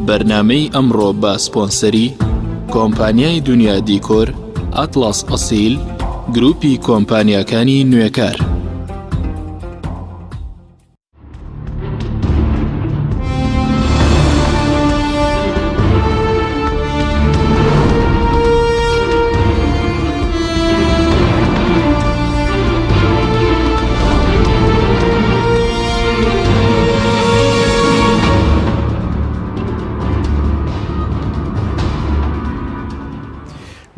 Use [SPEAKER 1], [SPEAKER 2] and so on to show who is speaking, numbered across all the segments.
[SPEAKER 1] بەرنامەی ئەمڕۆ بە سپۆنسەری کۆمپانیای دنیا دیکۆر، ئەتڵاس ئەسیل، گروپی کۆمپانیاکانی نوێکار.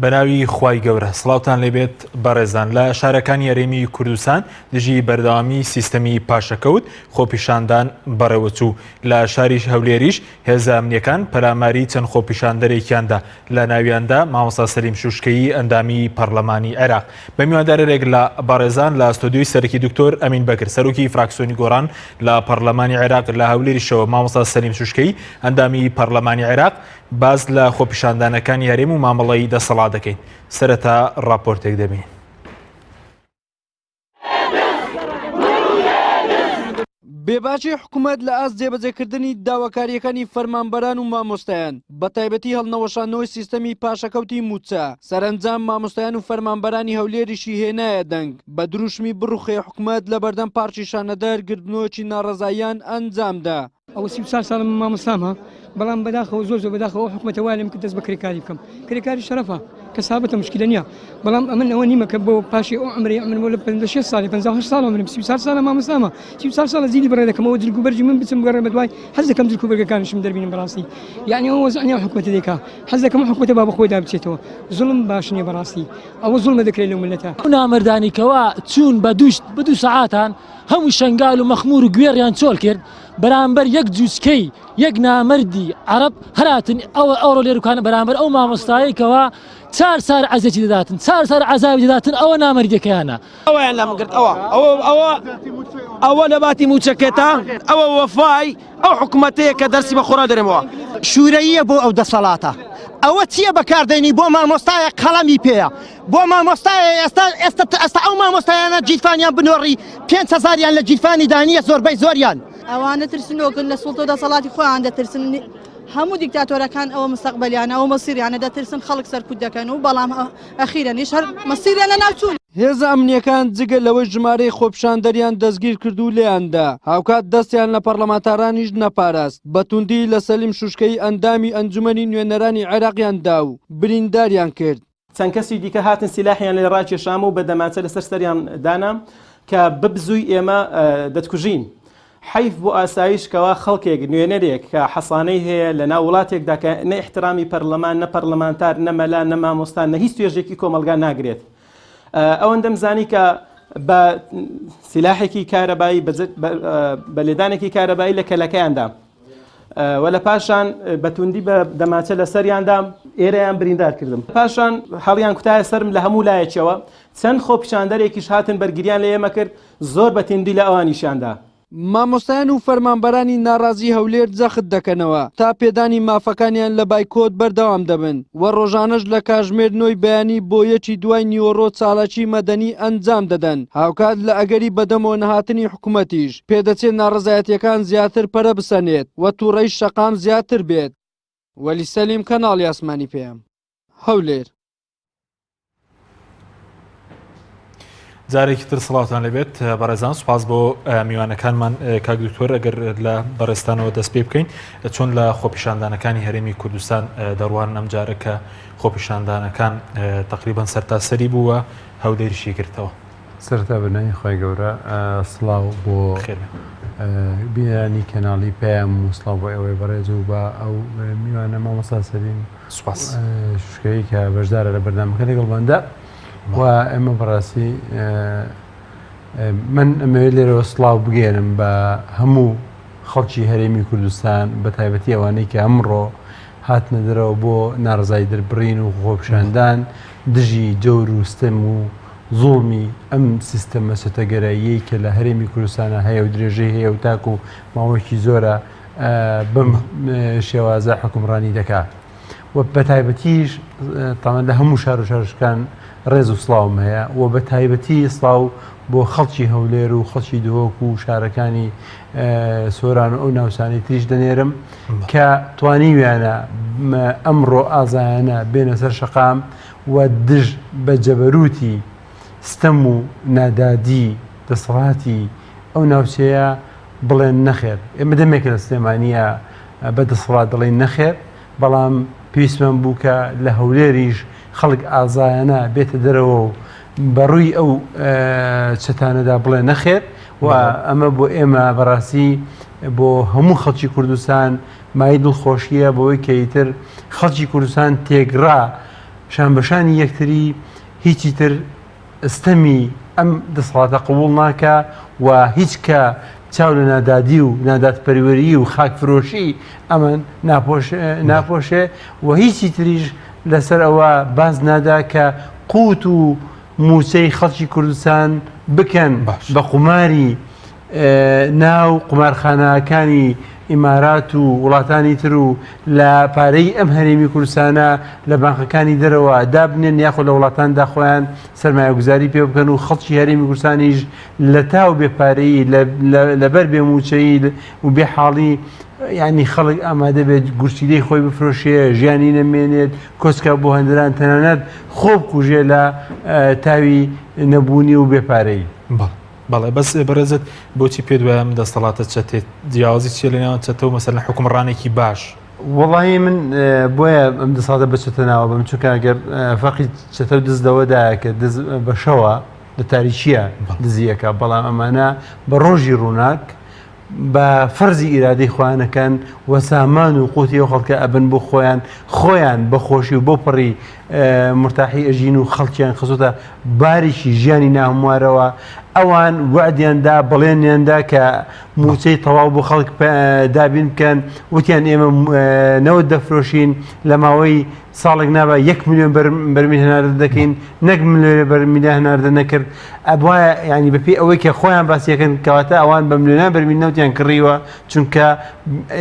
[SPEAKER 2] بەناوی خوای گەورە سڵاوتان لێبێت بەڕێزان. لە شارەکانی هەرێمی کوردستان دژی بەردەوامی سیستەمی پاشەکەوت خۆپیشاندان بەڕێوەچوو. لە شاری هەولێریش هێزە ئەمنیەکان پەلاماری چەند خۆپیشاندەرێکیاندا، لە ناویاندا مامۆستا سەلیم شوشکەیی ئەندامی پەرلەمانی عێراق. بە میواندارێک لە بەڕێزان لە ستۆدیۆی سەرەکی دکتۆر ئەمین بەکر، سەرۆکی فراکسیۆنی گۆڕان لە پەرلەمانی عێراق، لە هەولێریشەوە مامۆستا سەلیم شوشکەیی ئەندامی پەرلەمانی عێراق، باز لە خۆپیشاندانەکانی هەرێم و مامەڵەی دەسەڵات دەکەین. سەرەتا ڕاپۆرتێک دەبین.
[SPEAKER 3] بێباچی حکوومەت لە ئاست جێبەجێکردنی داواکاریەکانی فەرمانبەران و مامۆستایان، بە تایبەتی هەڵنەوەشانەوەی سیستەمی پاشەکەوتی موچە. سەرنجام مامۆستایان و فەرمانبەرانی هەولێریشی هێنایە دەنگ بە دروشمی بڕوخێ حکوومەت لە بەردەم پارچی شانەدەرگردنەوەکی ناڕەزاییان ئەنجامدا.
[SPEAKER 4] ئەو 34 ساڵم مامۆستامە، بەڵام بەداخەوە زۆر بەداخەوە حکوومەتە وای لێم کرد دەست بە کرێکاری بکەم. کرێکاری شەرەفە کە سابەتە مشکلە نییە، بەڵام ئەمن ئەوە نیمە کە بۆ پاشی ئەو عمری ئەمن لە 56 ساڵی 58 ساڵ منم 34 ساڵە مامۆستامە، 34 ساڵە زیری بڕێ دەکەمەوە جلگوبەرجی من بچم بگەڕێ بە دوای حەز دەکەم جلگوبەرگەکانشم دەربینم بەڕاستی. یعنی ئەوە وەزعنیا حکوومەتە دەکا، حەز دەکەم حکوومەتە با بەخۆیدا بچێتەوە. زوڵم باش نییە بەڕاستی، ئەوە زوڵمە دەکرێت لەو ملەتە.
[SPEAKER 5] نامردانیکەوە چوون بە دوو سەعاتان هەموو شنگال و مەخمور و گوێڕیان چۆل کرد بەرامبەر یەک جوچکەی یەک نامەردی عەرەب هەراتن ئەوڕۆ لێروکانە بەرامبەر ئەو مامۆستایەکەوە 4 سار عەزەتی دەداتن، 4 سار عەزابی دەداتن. ئەوە نامەردیەکەیانە.
[SPEAKER 6] ئەوەیان لەم کرد. ئەوە نەباتی موچەکێتە، ئەوە وەفای ئەو حکوومەتەیە کە دەرسی بە خۆڕا دەرێمەوە.
[SPEAKER 7] شوورەییە بۆ ئەو دەسەڵاتە. ئەوە چییە بەکاردێنی بۆ مامۆستایە قەڵەمی پێیە، بۆ مامۆستایە ئێستا ئەو مامۆستایانە جیرفانیان بنۆڕی 5,000یان لە جیرفانی دانیە، زۆربەی زۆریان.
[SPEAKER 8] ئەوانە ترسنۆکن لە سوڵتە و دەسەڵاتی خۆیان دەترسن. هەموو دیکتاتۆرەکان ئەوە مستەقبەلیانە ئەو مەسیریانە دەترسن خەڵک سەرکوت دەکەن و بەڵام ئەخیرەنیش هەر مەسیریانە ناوچوون.
[SPEAKER 3] هێزە ئەمنیەکان جگە لەوەی ژمارەی خۆپیشاندەریان دەستگیر کرد و لێیاندا، هاوکات دەستیان لە پەرلەمانتارانیش نەپاراست. بەتوندی لە سەلیم شوشکەی ئەندامی ئەنجومەنی نوێنەرانی عێراقیاندا و برینداریان کرد.
[SPEAKER 9] چەند کەسی دیکە هاتن سیلاحیان لێ ڕاکێشام و بە دەماچە لەسەر سەریان دانا کە ببزووی ئێمە دەتکوژین. حیف بۆ ئاسایش کەوا خەڵکێک نوێنەرێک کە حەسانەی هەیە لە ناو وڵاتێکدا کە نە ئیحترامی پەرلەمان، نە پەرلەمانتار، نە مەلا، نە مامۆستا، نە هیچ توێژێکی کۆمەلگا ناگرێت. ئەوەندەم زانی کە بە سیلاحێکی کارەبایی بە لێدانێکی کارەبایی لە کەلەکەیاندا و لە پاشان بەتوندی بە دەماچە لە سەریاندا ئێرەیان بریندار کردم. پاشان هەڵیان کوتایە سرم لە هەموو لایەکەوە. چەند خۆپیشاندەرێکیش هاتن بەرگریان لە ئێمە کرد، زۆر بەتوندی لە ئەوانیشاندا.
[SPEAKER 3] مامۆستایان و فەرمانبەرانی ناڕازی هەولێر جەخت دەکەنەوە تا پێدانی مافەکانیان لە بایکۆت بەردەوام دەبن و ڕۆژانەش لە کاژمێر نۆی بەیانی بۆ یەکی دوای نیوەڕۆ چالاکی مەدەنی ئەنجام دەدەن. هاوکات لە ئەگەری بەدەمەوە نەهاتنی حکوومەتیش پێدەچێت ناڕەزایەتیەکان زیاتر پەرە بسەنێت و تووڕەی شەقام زیاتر بێت. وەلی سەلیم، کەناڵی ئاسمانی پێم، هەولێر.
[SPEAKER 2] جارێکی تر سڵاوتان لەبێت بەڕێزان. سوپاس بۆ میوانەکانمان کاک دکتۆر. ئەگەر لە بەڕێستانەوە دەست پێ بکەین چۆن لە خۆپیشاندانەکانی هەرێمی کوردستان دەڕوان ئەم جارە کە خۆپیشاندانەکان تقریبان سەرتاسەری بووە هەولێریشی گرتەوە.
[SPEAKER 10] سەرتا بنای خۆی گەورە، سڵاو بۆ بیانی کەناڵی پێم و سڵاو بۆ ئەوەی بەڕێز و بە ئەو میوانە مامۆستا سەلیم شوشکەیی کە بەشدارە لە بەردەمەکە لەگەڵماندا. و ئێمە بەڕاستی من ئەمەوێت لێرەوە سڵاو بگێنم بە هەموو خەڵکی هەرێمی کوردستان، بە تایبەتی ئەوانەی کە ئەمڕۆ هاتنە دەرەوە بۆ ناڕزایی دەربڕین و خۆپیشاندان دژی جەور و ستەم و زوڵمی ئەم سیستەمە سەتەگەراییەی کە لە هەرێمی کوردستانە هەیە و درێژەی هەیە و تاک و ماوەیەکی زۆرە بەم شێوازە حکومڕانی دەکات. و بە تایبەتیش تامان لە هەموو شار و شارشکان ڕێز و سڵاوم هەیە و بە تایبەتی سڵاو بۆ خەڵکی هەولێر و خەڵکی دهۆک و شارەکانی سۆران و ئەو ناوسانی تریش دەنێرم کە توانی ویانە ئەمڕۆ ئازایانە بێنە سەر شەقام و دژ بە جەبەروتی ستەم و نادادی دەسەڵاتی ئەو ناوچەیە بڵێن نەخێر ئێمە دەمێکە لە سلێمانیە بە دەسەڵات دەڵێن نەخێر بەڵام پێویستمان بوو کە لە هەولێریش خەڵک ئازایانە بێتە دەرەوە و بەڕووی ئەو چەتانەدا بڵێ نەخێر و ئەمە بۆ ئێمە بەڕاستی بۆ هەموو خەڵکی کوردستان مای دڵخۆشیە بەوەی کە ئیتر خەڵکی کوردستان تێگرا شانبەشانی یەکتری هیچی تر ستەمی ئەم دەسەڵاتە قبوڵ ناکە و هیچ کە چاو لە نادادی و نادادپەروەری و خاکفرۆشی ئەمە ناپۆشێ و هیچی تریش لەسەر ئەوە باز نادا کە قوت و موچەی خەڵکی کوردستان بکەن بە قوماری ناو قومارخانەکانی ئیمارات و وڵاتانی تر و لە پارەی ئەم هەرێمی کوردستانە لە بانقەکانی دەرەوە دابنێن یاخۆ لە وڵاتاندا خۆیان سەرمایه‌گوزاری پێ بکەن و خەڵکی هەرێمی کوردستانیش لە تاو بێپارەی لەبەر بێ موچەی و بێ حاڵی یعنی خەڵک ئامادە بێت گورچیلەی خۆی بفرۆشێ ژیانی نەمێنێت کۆچکە بۆ هەندران تەنانەت خۆب کوژێ لە تاوی نەبوونی و بێپارەی.
[SPEAKER 2] بەڵێ بەس بەڕێزت بۆچی پێ دوایە دەسەڵاتە چەتێت جیاوازی چێ لە ناوە چەتە و مەسەلەن حکومڕانێکی باش
[SPEAKER 10] وەڵی من بۆیە ئەم دەسەڵاتە بچێتە ناوە بەم چونکە ئەگەر فەقی چەتە و دزدەوەدایە کە دز بەشەوە لە تاریچیە دزیەکە بەڵام ئەمانە بە ڕۆژی ڕووناک بە فەرزی ئیرادەی خۆیانەکەن و سامان و قوتی و خەڵکە ئەبن بۆ خۆیان بەخۆشی و بۆ پڕی مرتاحی ئەژین و خەڵکیان خزۆتە باریشی ژیانی ناهموارەوە ئەوان وعدیاندا بەڵێنیاندا کە موچەی تەواو بۆ خەڵک دابین بکەن وتیان ئێمە نەوت دەفرۆشین لە ماوەی ساڵێک نابە 1 ملیۆن بەرمیل هەناردە دەکەین نەک ملیۆنە بەرمیلە هەناردە نەکرد ئەبوایە ینی بەپێی ئەوەی کە خۆیان باسیەکەن کەواتە ئەوان بە ملیۆنە بەرمیل نەوتیان کڕیوە چونکە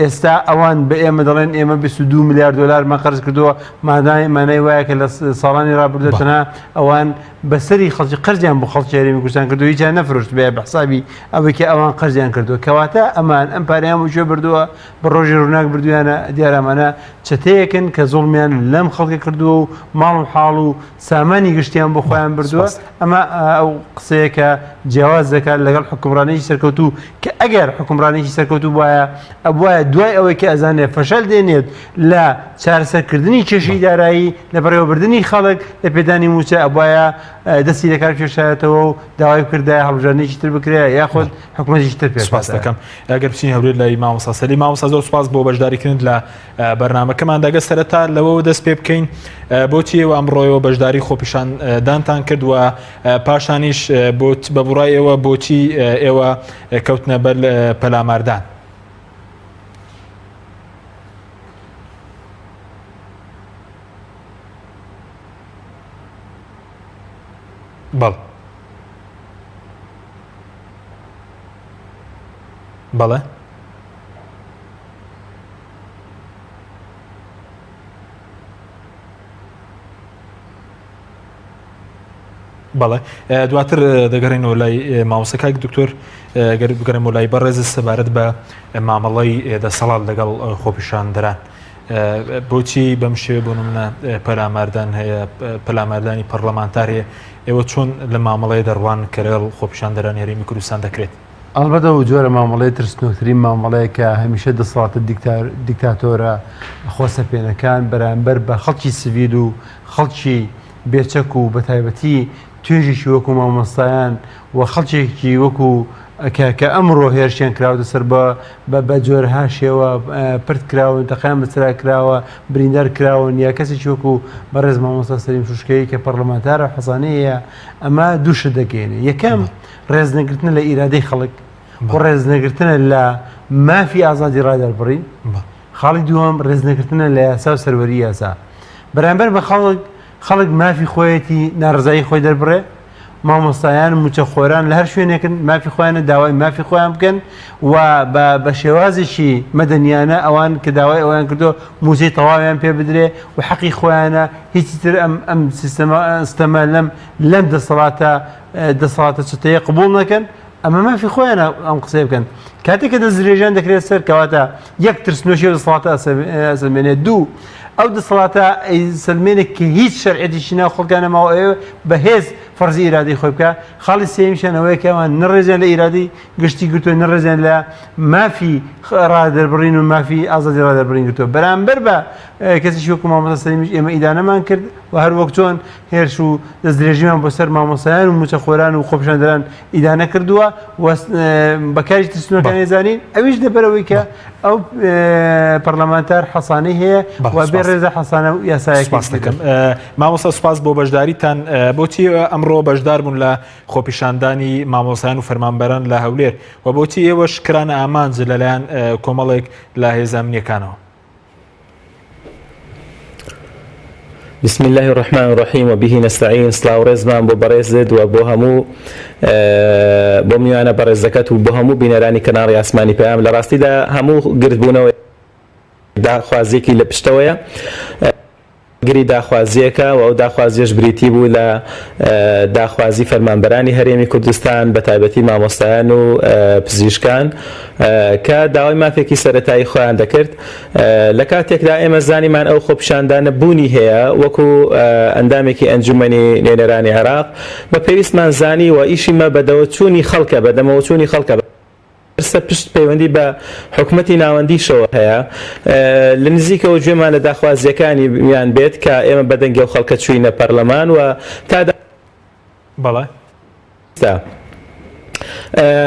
[SPEAKER 10] ئێستا ئەوان بە ئێمە دەڵێن ئێمە 22 میلیارد دلار مەقرز کردووە مانای وایە کە لە ساڵانی ڕابردوێتەنە ئەوان بەسەری خەڵکی قەرزیان بۆ خەڵکی هەرێمی کوردستان کردو هیچیان نەفرۆشت بێ بە حسابی ئەوەی کە ئەوان قەرزیان کردووە کەواتە ئەمان ئەم پارەیان وجێ بردووە بە ڕۆژی ڕووناک بردویانە دیارەمانە چەتەیەکن کە زوڵمیان لەم خەڵکە کردووە و ماڵ و حاڵ و سامانی گشتیان بۆ خۆیان بردووە ئەمە ئەو قسەیە کە جیاواز دەکات لەگەڵ حکومڕانێکی سەرکەوتوو کە ئەگەر حکومڕانێکی سەرکەوتوو وایە ئەبوایە دوای ئەوەی کە ئەزانێ فەشەل دێنێت لە چارەسەرکردنی کێشەی دارایی لە بەڕێوەبردننی خەڵک لە پێدانی موچە ئەبوایە دەستی لە کار کێشایەتەوە و داوای کردای هەڵبژاردنێکی تر بکرێ یاخۆت حکومەتێکی تر پێ
[SPEAKER 2] سپاس دەکەم ئەگەر بچین هەولێر لای مامۆستا سەلی مامۆستا زۆر سپاس بۆ بەشداریکردن لە بەرنامەکەمان دەگە سەرەتا لەوە دەست پێ بکەین بۆچی ئێوە ئەمڕۆیەوە بەشداری خۆپیشاندانتان کرد و پاشانیش بە بڕای ئێوە بۆچی ئێوە کەوتنە بەر پەلاماردان بەڵێ بەڵێ بەڵێ دواتر دەگەڕێنەوە لای مامۆستاکە دکتۆر گەر بگەڕێمەوە لای بەڕێز سەبارەت بە مامەڵەی دەسەڵات لەگەڵ خۆپیشاندەران بۆچی بەم شێوە بۆ نمونە پەلاماردان هەیە پەلاماردانی پەرلەمانتار هەیە ئێوە چۆن لە مامەڵەیە دەڕوان کە لەگەڵ خۆپیشاندەرانی هەرێمی کوردستان دەکرێت
[SPEAKER 10] ئەلبەتە و جۆرە مامەڵەی ترسنۆترین مامەڵەیە کە هەمیشە دەسەڵاتە دیکتاتۆرە خۆسەپێنەکان بەرامبەر بە خەڵکی سڤیل و خەڵکی بێچەک و بە تایبەتی توێژێکی وەکو مامۆستایان و خەڵکێکی وەکو کە ئەمڕۆ هێرشیان کراوە سەر بە جۆرەها شێوە پرت کراون تەقیان بەسرا کراوە بریندار کراون یا کەسێکی وەکو بەڕێز مامۆستا سەلیم شوشکەیی کە پەرلەمانتارە حەزانەیە ئەمە دووشە دەگەێنێ یەکەم ڕێزنەگرتنە لە ئیرادەی خەڵک و ڕێزنەگرتنە لە مافی ئازادی ڕادەربڕین خاڵی دووەم ڕێزنەگرتنە لە یاسا و سەروەری یاسا بەرامبەر بە خەڵک مافی خۆیەتی ناڕزایی خۆی دەربڕێ مامۆستایان موچەخۆران لە هەر شوێنێکن مافی خۆیانە داوای مافی خۆیان بکەن و بە شێوازێکی مەدەنیانە ئەوان کە داوای ئەویان کردو موزەی تەواویان پێ بدرێ و حەقی خۆیانە هیچی تر ئەم سیستەمە لەم دەسەڵاتە چتەیە قبول نەکەن ئەمە مافی خۆیانە ئەم قسەی بکەن کاتێک کە دەستدرێژیان دەکرێت سەر کەواتە یەک ترسنۆشی و دەسەڵاتە ئەسەلمێنێت دوو ئەو دەسەڵاتە سلمێنێک کە هیچ شەرعێتیشی ناو خەڵکانەماوە ئێوە بەهێز فەرزی ئیرادەی خۆی بکە خاڵی سێمیشیان ئەوەیە کە ئەوان نەڕێزیان لە ئیرادی گشتی گرتووە نەڕێزیان لە مافی ڕادەربڕین و مافی ئازادی ڕادەربڕین گرتووە بەرامبەر بە کەسیشی وەکو مامۆستا سەلیمیش ئێمە ئیدانەمان کرد و هەر وەک چۆن هێرش و دەستدرێژیمان بۆ سەر مامۆستایان و موچەخۆران و خۆپیشاندەران ئیدانە کردووە بەکاری ترسنۆکانی زانین ئەویش دەبەرەوەی کە ئەو پەرلەمانتار حەسانەی هەیە و بێ ڕێزە حەسانە و یاسایەکی
[SPEAKER 2] سپاس دەکەم مامۆستا سوپاس بۆ بەشداریتان بۆچی ئەمڕۆ بەشدار بوون لە خۆپیشاندانی مامۆستایان و فەرمانبەران لە هەولێر و بۆچی ئێوە شکرانە ئامانج لەلایەن کۆمەڵێک لە هێزە ئەمنیەکانەوە
[SPEAKER 11] بسم الله الرحمن الرحيم وبه نستعين سلااو ڕێزمان بۆ بەڕێزت و بۆ هەموو بۆ میوانە بەڕێزەکەت و بۆ هەموو بینەرانی کەناڵی ئاسمانی پەیام لە ڕاستیدا هەموو گرتبوونەوەی داخوازیەکی لە پشتەوەیە گری داخوازیەکە و ئەو داخوازیەش بریتی بوو لە داخوازی فەرمانبەرانی هەرێمی کوردستان بە تایبەتی مامۆستایان و پزیشکان کە داوای مافێکی سەرەتایی خۆیان دەکرد لە کاتێکدا ئێمە زانیمان ئەو خۆپیشاندانە بوونی هەیە وەکو ئەندامێکی ئەنجومەنی نوێنەرانی عێراق بە پێویستمان زانی و ئیشیمە بەدەوەچوونی خەڵکە بەدەمەوەچوونی خەڵکە پشت پەیوەندی بە حکومەتی ناوەندیشەوە هەیە لە نزیکەوە گوێمان لە داخوازیەکانی میان بێت کە ئێمە بەدەنگی و خەڵکە چوینە پەرلەمان و تا
[SPEAKER 2] بەڵێ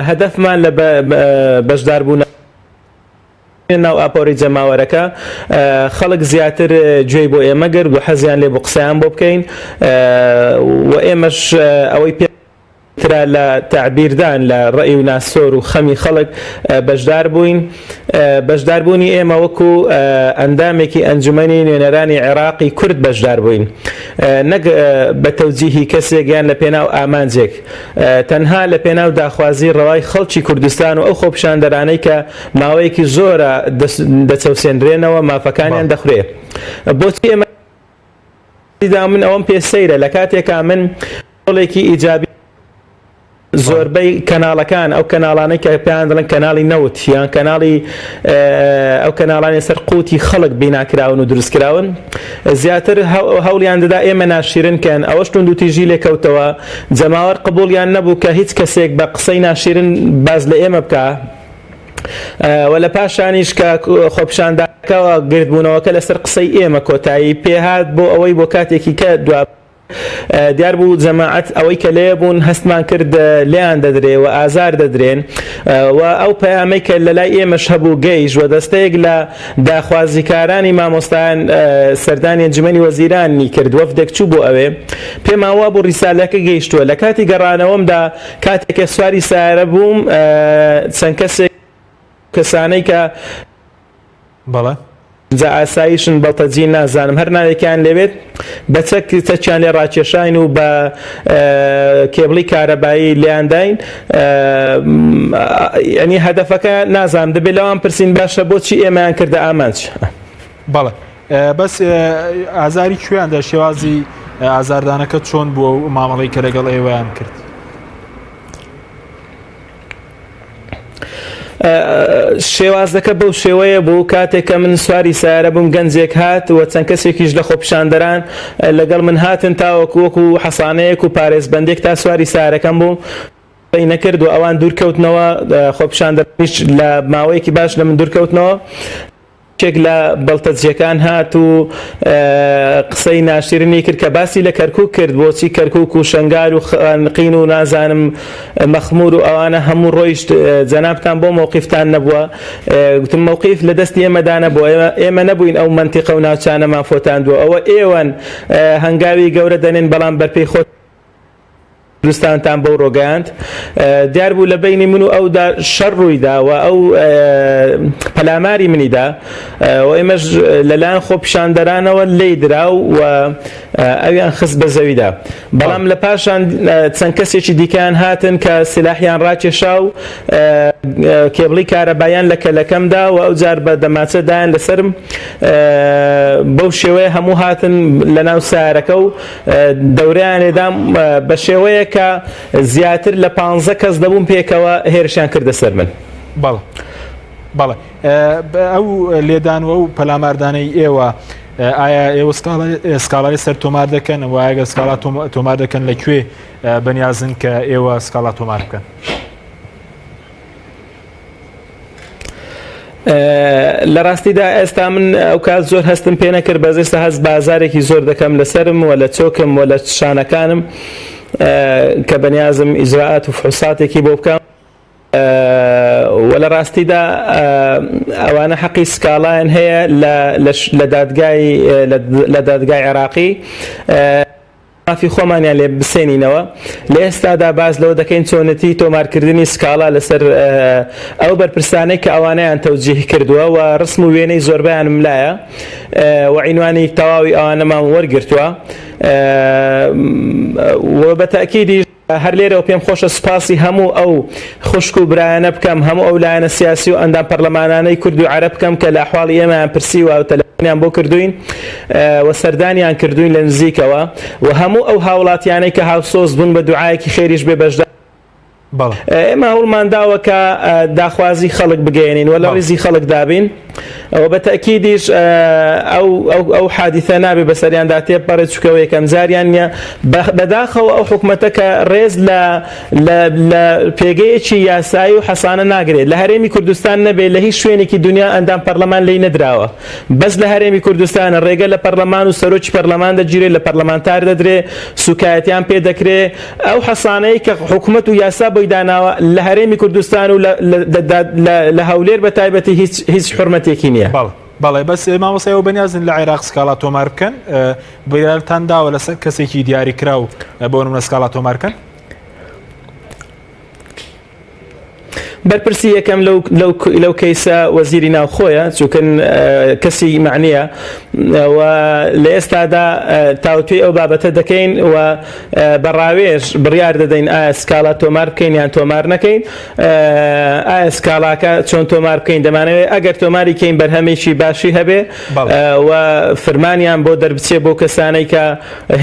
[SPEAKER 11] هەدەفمان لە بەشداربوون ناو ئاپۆری جەماوەرەکە خەڵک زیاتر گوێی بۆ ئێمە گرت و حەزیان لێ بۆ قسەیان بۆ بکەین و ئێمەش ئەوەی پێ ترا لە تعبیردان لە ڕێی و ناسۆر و خەمی خەڵک بەشدار بووین بەشداربوونی ئێمە وەکو ئەندامێکی ئەنجومەنی نوێنەرانی عێراقی کورد بەشدار بووین نەک بە تەوجیهی کەسێک یان لە پێناو ئامانجێک تەنها لە پێناو داخوازی ڕەوای خەڵکی کوردستان و ئەو خۆپیشاندەرانەی کە ماوەیەکی زۆرە دەچەوسێنرێنەوە مافەکانیان دەخورێ بۆچی ئێمە من ئەوەم پێ سەیرە لە کاتێکا من ڕۆڵێکی ئیجابی زۆربەی کەناڵەکان ئەو کەناڵانەی کە پێیان دەڵێن کەناڵی نەوت یان کەناڵی ئەو کەناڵانی سەر قوتی خەڵک بیناکراون و دروستکراون زیاتر هەوڵیان دەدا ئێمە ناشیرنکەن ئەوەش تونند و تیژی لێکەوتەوە جەماوەر قبوڵیان نەبوو کە هیچ کەسێک بە قسەی ناشیرن باز لە ئێمە بکە و لە پاشانیش کە خۆپیشاندانەکەەوە گرتبوونەوەکە لەسەر قسەی ئێمە کۆتایی پێهات بۆ ئەوەی بۆ کاتێکی کە دوا دیار بوو جەماعەت ئەوەی کە لێ بوون هەستمان کرد لێیان دەدرێ و ئازار دەدرێن و ئەو پەیامەی کە لە لای ئێمەش هەبوو گەیشت و دەستەیەک لە داخوازیکارانی مامۆستایان سەردانی ئەنجومەنی وەزیرانی کرد وەفدێک چوو بۆ ئەوێ پێمان وا بوو ڕیسالەکە گەیشتووە لە کاتی گەڕانەوەمدا کاتێکە سواری سایارە بووم چەند کەسانەی کە
[SPEAKER 2] بەڵێ
[SPEAKER 11] جا ئاساییشن بەڵتەجی نازانم هەر ناوێکیان لەوێت بە چەکیان لێ ڕاکێشاین و بە کێبڵی کارەبایی لێیانداین ینی هەدەفەکە نازانم دەبێت لەوان پرسین باشە بۆچی ئێمەیان کردە ئامانج
[SPEAKER 2] بەڵێ بەس ئازاری کوێیاندا شێوازی ئازاردانەکە چۆن بووە و مامەڵەی کە لەگەڵ ئێوەیان کرد
[SPEAKER 11] شێوازەکە بەو شێوەیە بوو کاتێککە من سواری سیارە بووم گەنجێک هات و چەند کەسێکیش لە خۆپیشاندەران لەگەڵ من هاتن تاوەکو حەسانەیەک و پارێزبەندێک تا سواری سیارەکەم بوو نەکرد و ئەوان دوورکەوتنەوە خۆپیشاندەرانیش لە ماوەیەکی باش لە من دوورکەوتنەوە کێک لە بەڵتەجیەکان هات و قسەی ناشرینی کرد کە باسی لە کەرکووک کرد بۆچی کەرکووک و شنگار و خانقین و نازانم مەخمور و ئەوانە هەموو ڕۆیشت جەنابتان بۆ مووقیفتان نەبووە گوتم مووقیف لە دەستی ئێمەدا نەبووە ئێمە نەبووین ئەو منتیقە و ناوچانەمان فۆتاندووە ئەوە ئێوەن هەنگاوی گەورە دەنێن بەڵام بەرپێی خۆت کوردستانتان بەو ڕۆگەیاند دیار بوو لە بینی من و ئەودا شەڕ ڕوویداوە ئەو پەلاماری منیدا و ئێمەش لەلایەن خۆپیشاندەرانەوە لێی دراو و ئەویان خست بە زەویدا بەڵام لە پاشان چەند کەسێکی دیکەیان هاتن کە سلاحیان ڕاکێشا و کێبڵی کارەبایان لە کەلەکەمدا و ئەو جار بە دەماچەدایان لەسرم بەو شێوەیە هەموو هاتن لە ناو سیارەکە و دەورەیان لێدام بە شێوەیە کە زیاتر لە 15 کەس دەبوون پێکەوە هێرشیان کردە سەر من.
[SPEAKER 2] بەڵێ ئەو لێدانوە و پەلاماردانەی ئێوە ئایا ئێوە سکاڵای سەر تۆمار دەکەن و ئاگە سکاڵا تۆمار دەکەن لەکوێ بەنیازن کە ئێوە سکاڵا تۆمار بکەن؟
[SPEAKER 11] لە ڕاستیدا ئێستا من ئەو کات زۆر هەستم پێ نەکرد بەس ئێستا هەست بازارێکی زۆر دەکەم لەسرم و لە چۆکم و لە شانەکانم کە بەنیازم ئیجراعات و فحوساتێکی بۆ بکەم و لە ڕاستیدا ئەوانە حەقی سکاڵایان هەیە لە دادگای عێراقی مافی خۆمانیان لێ بسێنینەوە لە ئێستادا باز لەوە دەکەین چۆنەتی تۆمارکردنی سکاڵا لەسەر ئەو بەرپرسانەی کە ئەوانەیان تەوجیه کردووە و ڕسم و وێنەی زۆربیان ملایە و عینوانی تەواوی ئەوانەمان وەرگرتووە و بەتەکیدی هەر لێرەوە پێم خۆشە سپاسی هەموو ئەو خوشک و برایانە بکەم هەموو ئەو لایەنە سیاسی و ئەندام پەرلەمانانەی کورد و عەرەب بکەم کە لە ئەحواڵی ئێمەیان پرسی و تەلەفۆنیان بۆ کردوین و سەردانیان کردوین لە نزیکەوە و هەموو ئەو هاوڵاتیانەی کە هاوسۆز بوون بە دوعایەکی خێریش بێ بەشدار ئێمە هەوڵمان داوە کە داخوازی خەڵک بگەێنین و لە ڕیزی خەڵک دابین و بەتەکیدیش ئەو حادیثە نابێ بەسەریاندا تێپەڕێت چکەوە یەکەم جاریان نییە بەداخەوە ئەو حکومەتە کە ڕێز لە پێگەیەکی یاسایی و حەسانە ناگرێت لە هەرێمی کوردستان نەبێت لە هیچ شوێنێکی دنیا ئەندام پەرلەمان لی نەدراوە بەس لە هەرێمی کوردستانە ڕێگە لە پەرلەمان و سەرۆکی پەرلەمان دەگیرێت لە پەرلەمانتار دەدرێت سوکایەتیان پێ دەکرێت ئەو حەسانەی کە حکومەت و یاسا بۆی داناوە لە هەرێمی کوردستان و لە هەولێر بە تایبەتی هیچ حرمەتێکی نییە.
[SPEAKER 2] بەڵێ بەس مامۆستایەوە بەنیازن لە عێراق سکاڵا تۆمار بکەن بڕیارتان داوە لەسەر کەسێکی دیاری کرا و بۆ نمونە سکاڵا تۆمار بکەن؟
[SPEAKER 11] بەرپرسی یەکەم لەو کەیسە وەزیری ناوخۆیە چونکە کەسی معنیە و لە ئێستادا تاوتوی ئەو بابەتە دەکەین و بەڕاوێژ بڕیار دەدەین ئایا سکاڵا تۆمار بکەین یان تۆمار نەکەین ئایا سکاڵاکە چۆن تۆمار بکەین دەمانەوێت ئەگەر تۆماری کەین بەرهەمێکی باشی هەبێ و فەرمانیان بۆ دەربچێ بۆ کەسانەی کە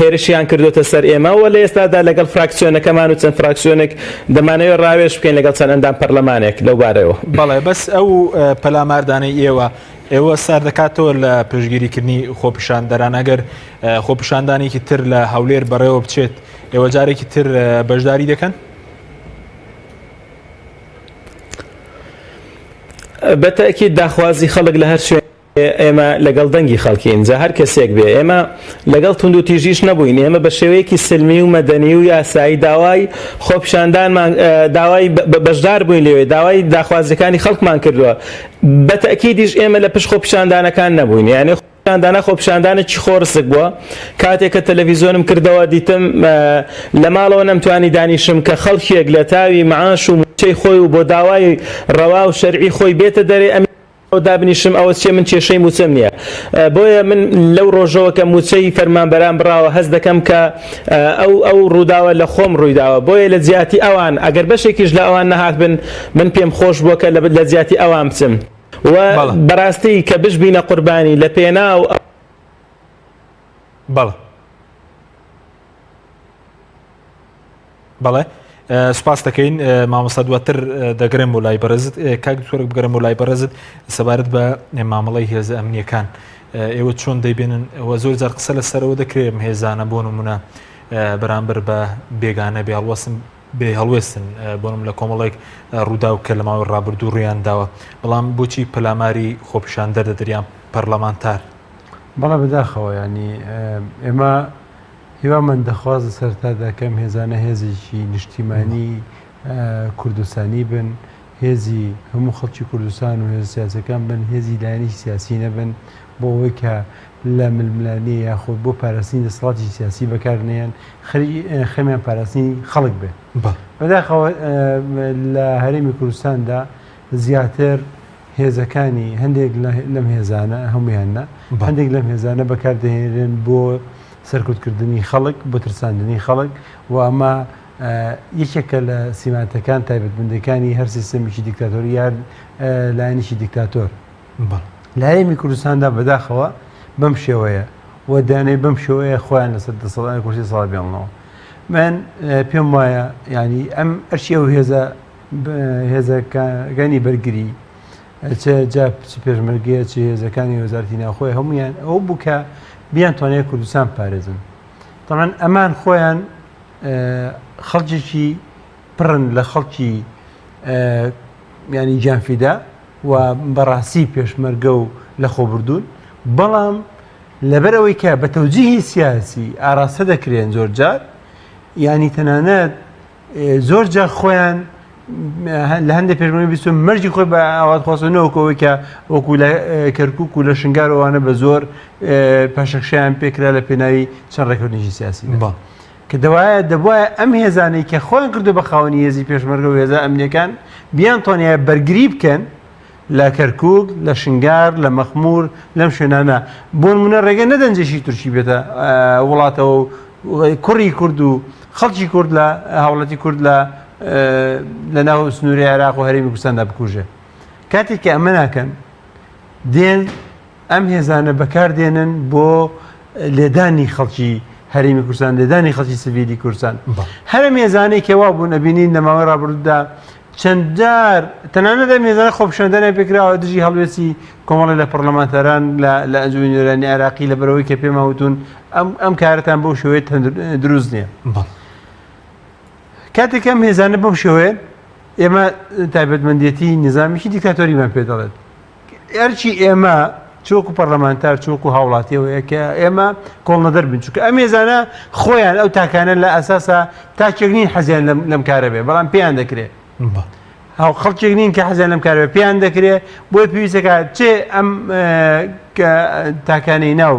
[SPEAKER 11] هێرشیان کردوتە سەر ئێمە و لە ئێستادا لەگەڵ فراکسیۆنەکەمان و چەند فراکسیۆنێک دەمانەوێت ڕاوێژ بکەین لەگەڵ چەند ئەندام پەرلەمانێک لەو بارەوە.
[SPEAKER 2] بەڵێ بەس ئەو پەلاماردانەی ئێوە سار دەکاتەوە لە پێشگیریکردنی خۆپیشاندەران ئەگەر خۆپیشاندانێکی تر لە هەولێر بەڕێوە بچێت ئێوە جارێکی تر بەشداری دەکەن؟
[SPEAKER 11] بەتەکید داخوازی خەڵک لە هەر شوێن ئێمە لەگەڵ دەنگی خەڵکین جا هەر کەسێک بێ ئێمە لەگەڵ تونند و تیژیش نەبووین ئێمە بە شێوەیەکی سلمی و مەدەنی و یاسایی داوای خۆپیشاندانمان داوای بەشدار بووین لێوێ داوای داخوازەکانی خەڵکمان کردووە بەتەکیدیش ئێمە لە پشت خۆپیشاندانەکان نەبووین یعنی خۆپیشاندانێکی خۆرسک بووە کاتێک کە تەلەڤیزۆنم کردەوە دیتم لە ماڵەوە نەمتوانی دانیشم کە خەڵکیەک لە تاوی معاش و موچەی خۆی و بۆ داوای ڕەوا و شەرعی خۆی بێتە دەرێ دابنیشم ئەوە چێ من کێشەی موچەم نییە بۆیە من لەو ڕۆژەوە کە موچەی فەرمانبەران بڕاوە هەست دەکەم کە ئەو ڕووداوە لە خۆم ڕوویداوە بۆیە لە جیاتی ئەوان ئەگەر بەشێکیش لە ئەوان نەهات بن من پێم خۆش بووە کە لە جیاتی ئەوان بچم و بەڕاستی کە بشبینە قوربانی لە پێنا و
[SPEAKER 2] بەڵێ سپاس دەکەین مامۆستا دواتر دەگرێم بۆ لای بەرزت کاک دکتۆر بگەرم بۆ لای بەرزت سەبارەت بە مامەڵەی هێزە ئەمنیەکان ئێوە چۆن دەیبێنن ئەوە زۆر جار قسە لەسەرەوە دەکرێت هێزانە بۆ نمونە بەرامبەر بە بێگانە بێ هەڵوێستن بۆنم لە کۆمەڵێک ڕوودا و کە لە ماوەی ڕابردوو ڕێیان داوە بەڵام بۆچی پەلاماری خۆپیشاندەر دەدەریان پەرلەمانتار
[SPEAKER 10] بەڵام بەداخەوە ینی ئێمە هیوامان دەخوازە سەرتا دەکەم هێزانە هێزێکی نیشتیمانی کوردستانی بن هێزی هەموو خەڵکی کوردستان و هێز سیاسەکان بن هێزی لایەنی سیاسی نەبن بۆ ئەوەی کە لە ململانی یاخود بۆ پاراستنی دەسەڵاتی سیاسی بەکارنیان خەمیان پاراستنی خەڵک بێ بەداخەوە لە هەرێمی کوردستاندا زیاتر هێزەکانی هەندێک لەم هێزانە هەمویانە هەندێک لەم هێزانە بەکاردەهێنرێن بۆ سەرکوتکردنی خەڵک بۆ ترساندنی خەڵک و ئەمە یەکێکە لە سیماتەکان تایبەتمەندەکانی هەر سیستەمێکی دیکتاتۆری یان لایەنێکی دیکتاتۆر لە هەرێمی کوردستاندا بەداخەوە بەم شێوەیە و دانەی بەم شێوەیە خۆیان لەسەر دەسەڵاتی کورسی ساڵ بێڵنەوە من پێم وایە ینی ئەم ئەرچی ئەو هێزەکانی بەرگری چه جا پێشمەرگەیە چه هێزەکانی وەزارەتی ناوخۆی هەمویان ئەو بوو کە بیان توانێت کوردستان پارێزن تەمان ئەمان خۆیان خەڵکێکی پڕن لە خەڵکی ینی جانفیدا و بەڕاستی پێشمەرگە و لە خۆبردون بەڵام لەبەرەوەی کە بە تەوجیهی سیاسی ئاراستە دەکرێن زۆر جار ینی تەنانەت زۆر جار خۆیان لە هەندێک پێشمەرگە بیستون مەرجی خۆی بە ئاوات خواستنەوەکەوەی کە وەکو لە کەرکووک و لە شنگارەوانە بە زۆر پاشەخشیان پێکرا لە پێناوی چەند ڕێککەوتنیی سیاسی کە دەبواە ئەم هێزانەی کە خۆیان کردو بە خاوەنی هێزی پێشمەرگە و هێزە ئەمنیەکان بیان توانایە بەرگری بکەن لە کەرکووک لە شنگار لە مەخمور لەم شوێنانە بۆ نمونە ڕێگە نەدەنجێشی تورکی بێتە وڵاتەوە کوڕی کورد و خەڵکی کورد لە هاوڵەتی کورد لە ناو سنووری عێراق و هەرێمی کوردستاندا بکوژێ کاتێک کە ئەمە ناکەن دێن ئەم هێزانە بەکاردێنن بۆ لێدانی خەڵکی هەرێمی کوردستان لێدانی خەڵکی سڤیلی کوردستان هەرە مێزانەی کەوا بوون ئەبینین لە ماوەی ڕابردوودا چەند جار تەنانەت ئەم هێزانە خۆپیشاندانیان پێکراوە دژی هەڵوێستی کۆمەڵی لە پەرلەمانتەران لە ئەنجومی نوێرانی عێراقی لەبەرەوەی کە پێم وتون ئەم کارەتان بەو شێوەیە دروست نییە کاتێک ئەم هێزانە بەم شێوەیە ئێمە تایبەتمەندێتی نظامیکی دیکتاتۆریمان پێ دەڵێت ئەرچی ئێمە چۆکو پەرلەمانتار چۆکو هاوڵاتیەوەیە کە ئێمە کۆڵ نەدەر بن چونکە ئەم هێزانە خۆیان ئەو تاکانە لە ئەساسا تاکێک نین حەزیان لەم کارە بێ بەڵام پێیان دەکرێت هاو خەڵکێک نین کە حەزیان لەم کارە بێ پێیان دەکرێت بۆی پێویستەکە چێ ئەم تاکانەی ناو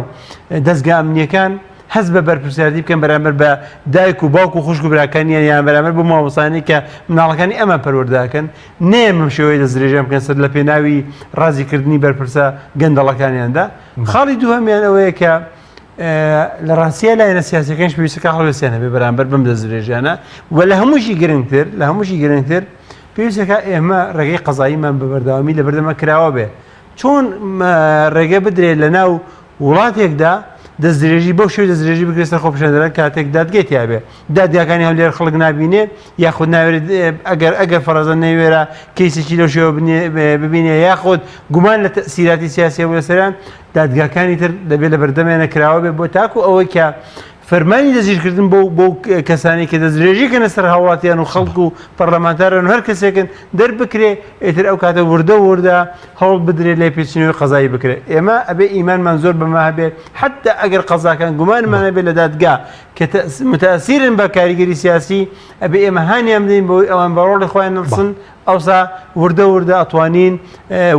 [SPEAKER 10] دەستگا ئەمنیەکان هەز بە بەرپرسیاتی بکەن بەرامبەر بە دایک و باوک و خوشک و براکانیان یان بەرامبەر بۆ مامۆستانی کە مناڵەکانی ئەمە پەروەردەکەن نێمە شێوەی دەستدرێژیان بکەن سەر لە پێناوی ڕازیکردنی بەرپرسە گەندەڵەکانیاندا خاڵی دووهەمیان ئەوەیە کە لە ڕاستیە لایەنە سیاسیەکانش پێویستەکە هەڵوێستیانە بێ بەرامبەر بەم دەستدرێژیانە و لە هەمووشی گرنگتر پێویستەکە ئێمە ڕێگەی قەزاییمان بە بەردەوامی لە بەردەمە کراوە بێ چۆن ڕێگە بدرێت لە ناو وڵاتێکدا دەستدرێژی بەو شێو دەستدرێژی بکرێتە خۆپیشاندەران کاتێک دادگێت یابێ دادگاکانی هەولێر خەڵک نابینێ یاخود ناوێت ئەگەر فەرەزە نەیوێرە کەیسێکی لەو شێوە ببینێ یاخود گومان لە تەسیراتی سیاسی بۆ لەسەران دادگاکانی تر دەبێت لە بەردەمیانە کراوە بێ بۆ تاکو ئەوەی کە فەرمانی دەستگیرکردن بۆ کەسانی کە دەستدرێژیکەنە سەر هاوڵاتیان و خەڵک و پەرلەمانتارن و هەر کەسێکن دەربکرێ ئیتر ئەو کاتە وردە هەوڵ بدرێت لێ پێچینەوەی قەزایی بکرێت ئێمە ئەبێ ئیمانمان زۆر بەما هەبێ حتا ئەگەر قەزاکان گومانمان هەبێت لە دادگا کە متەئسیرن بە کاریگەری سیاسی ئەبێ ئێمە هانیان بدەین بۆی ئەوان بە ڕۆڵی خۆیان نەڵسن ئەوسا وردە ئەتوانین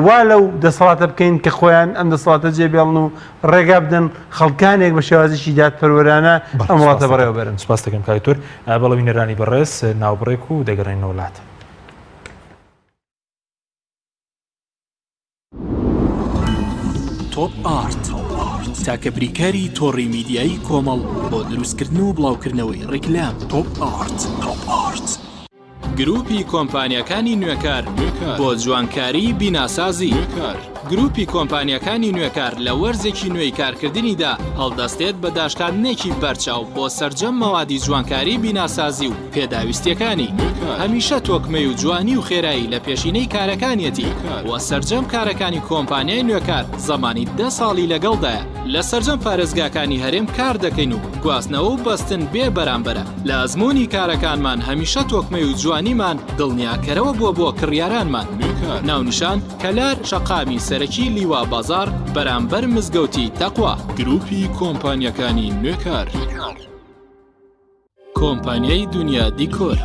[SPEAKER 10] وا لەو دەسەڵاتە بکەین کە خۆیان ئەم دەسەڵاتە جێبێڵن و ڕێگا بدەن خەڵکانێک بە شێوازیشی دادپەروەرانە ئەم وڵاتە بەڕێوە بەرن.
[SPEAKER 2] سپاس دەکەم کاکتۆر بەڵەوی نێرانی بەڕێز ناوبڕێک و دەگەڕێنەوە وڵات.
[SPEAKER 1] تۆپ ئارت تاکە بریکاری تۆڕی میدیایی کۆمەڵ بۆ دروستکردن و بڵاوکردنەوەی ڕیکلام. تۆپ ئارت گروپی کۆمپانیەکانی نوێکار بۆ جوانکاری بیناسازی. گروپی کۆمپانیەکانی نوێکار لە وەرزێکی نوێی کارکردنیدا هەڵدەستێت بە داشکاندنێکی بەرچاو بۆ سەرجەم مەوادی جوانکاری بیناسازی و پێداویستیەکانی. هەمیشە تۆکمەی و جوانی و خێرایی لە پێشینەی کارەکانیەتی وە سەرجەم کارەکانی کۆمپانیای نوێکار زەمانی 10 ساڵی لەگەڵدایە. لە سەرجەم پارێزگاکانی هەرێم کار دەکەین و گواستنەوە و بەستن بێ بەرامبەرە. لە ئەزمموی کارەکانمان هەمیشە تۆکمەی و جوانیمان دڵنیاکەرەوە بۆ کڕیارانمان. ناونیشان کەلار شەقامی سەرەکی لیوا بازار بەرامبەر مزگەوتی تەقوا. گروپی کۆمپانیەکانی نوێکار. کۆمپانیای دنیا دیکۆر.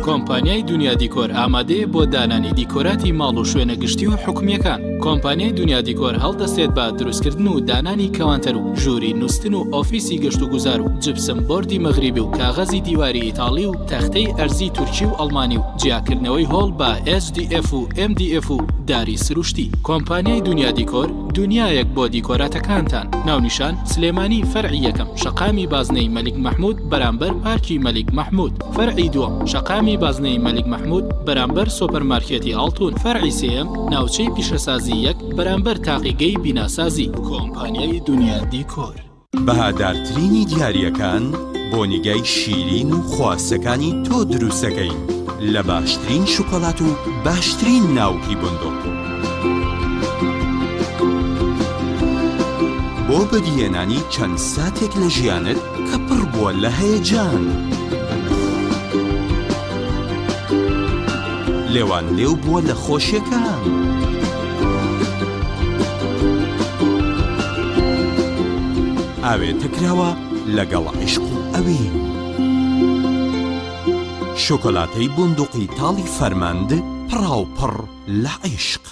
[SPEAKER 1] کۆمپانیای دنیا دیکۆر ئامادەیە بۆ دانانی دیکۆراتی ماڵ و شوێنە گشتی و حکومیەکان. کۆمپانیای دنیا دیکۆر هەڵدەستێت بە دروستکردن و دانانی کەوانتەر و ژووری نووسن و ئۆفیسی گەشت و گوزار و جبسم بۆردی مەغریبی و کاغەزی دیواری ئیتاڵی و تەختەی ئەرزی تورکی و ئەڵمانی و جیاکردنەوەی هۆڵ بە SDF و MDF و داری سروشتی. کۆمپانیای دنیا دیکۆر دنیایەک بۆ دیکۆراتەکانتان. ناونیشان سلێمانی فەرعی یەکەم شەقامی بازنەی مەلیک مەحموود بەرامبەر پارکی مەلیک مەحموود. فەرعی دووەم شەقامی بازنەی مەلیک مەحموود بەرامبەر سۆپەرمارکێتی ئاڵتون. فەرعی سێیەم ناوچەی پیشەسازی یەک بەرامبەر تاقیگەی بیناسازی. کۆمپانیای دنیا دیکۆر.
[SPEAKER 12] بەهادارترینی دیاریەکان بۆ نیگای شیرین و خواستەکانی تۆ دروستەکەین لە باشترین شوکۆلات و باشترین ناوکی بندۆق. بۆ بەدیهێنانی چەند ساتێک لە ژیانت کە پڕ بووە لە هەیەجان. لێوان لێو بووە لە خۆشیەکان. ئاوێ تکراوە لەگەڵ عیشق و ئەوێ. شۆکۆلاتەی بندوقی تاڵی فەرماند پڕاوپڕ لە عیشق.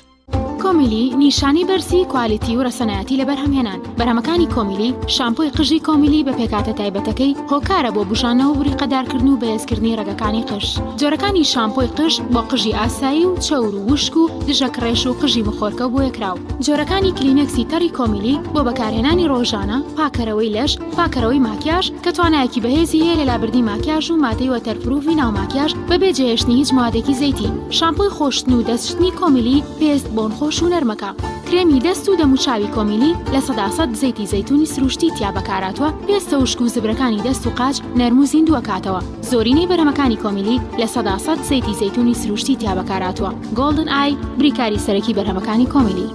[SPEAKER 13] کۆمیلی نیشانی بەرزی کوالیتی و ڕەسەنایەتی لە بەرهەمهێنان. بەرهەمەکانی کۆمیلی شامپۆی قژی کۆمیلی بە پێکاتە تایبەتەکەی هۆکارە بۆ بژانەوە و بریقەدارکردن و بەهێزکردنی ڕێگەکانی قژ. جۆرەکانی شامپۆی قژ بۆ قژی ئاسایی و چەور و وشک و دژە کڕێش و قژی مخۆرکە بۆ یەکراو. جۆرەکانی کلینەکسی تەڕی کۆمیلی بۆ بەکارهێنانی ڕۆژانە، پاکەرەوەی لەش، پاکەرەوەی ماکیاژ کە توانایەکی بەهێزی هەیە لە لابردنی ماکیاژ و مادەی وەتەرپروفی ناو ماکیاژ بەبێ جێهێشتنی هیچ موادێکی زەیتی. شامپۆی خۆشتن و دەستشتنی کۆمیلی پێست بۆن خۆش و نەرمەکە. کرێمی دەست و دەموچاوی کۆمیلی لە 100% زەیتی زەیتونی سروشتی تیا بەکاراتوە. پێستە وشک و زبرەکانی دەست و قاچ نەرم و زیندووە کاتەوە. زۆرینەی بەرهەمەکانی کۆمیلی لە 100% زەیتی زەیتونی سروشتی تیا بەکاراتوە. گۆڵدن ئای بریکاری سەرەکی بەرهەمەکانی کۆمیلی.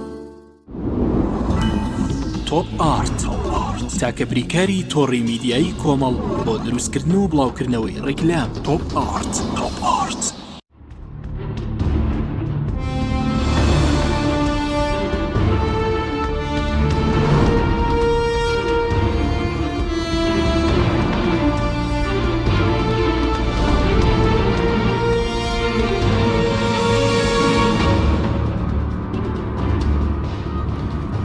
[SPEAKER 1] تۆپ ئارت تاکە بریکاری تۆڕی میدیایی کۆمەڵ بۆ دروستکردن و بڵاوکردنەوەی ڕیکلام. تۆپ ئارت.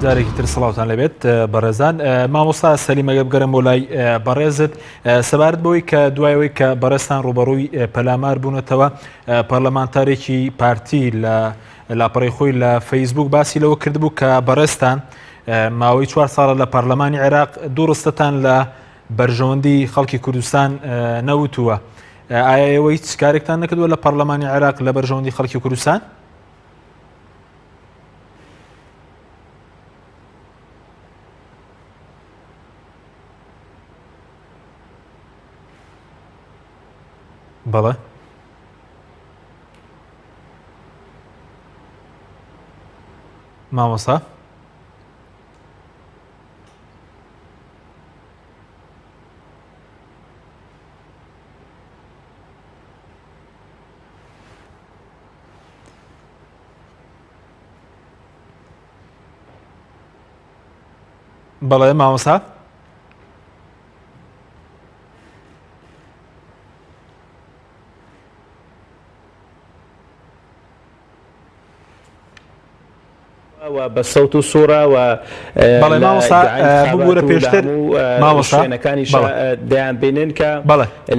[SPEAKER 2] جارێکی تر سڵاوتان لەبێت بەڕێزان. مامۆستا سەلیمەگە بگەرم بۆ لای بەڕێزت سەبارەت بەوەی کە دوایەوەی کە بەڕێستان ڕوبەڕووی پەلامار بوونەتەوە پەرلەمانتارێکی پارتی لە لاپەڕی خۆی لە فەیسبوک باسی لەوە کردبوو کە بەڕێستان ماوەی 4 ساڵە لە پەرلەمانی عێراق دوو ڕستەتان لە بەرژەوەندی خەڵکی کوردستان نەوتووە. ئایا ئێوە هیچ کارێکتان نەکردووە لە پەرلەمانی عێراق لە بەرژەوەندی خەڵکی کوردستان؟ بەڵێ. مامۆستا بەڵێ مامۆستا
[SPEAKER 11] بە سەوت و سوورە و
[SPEAKER 2] بەڵێ مامۆستا ببوورە پێشتر
[SPEAKER 11] شوێنەکانی دەیان بینن کە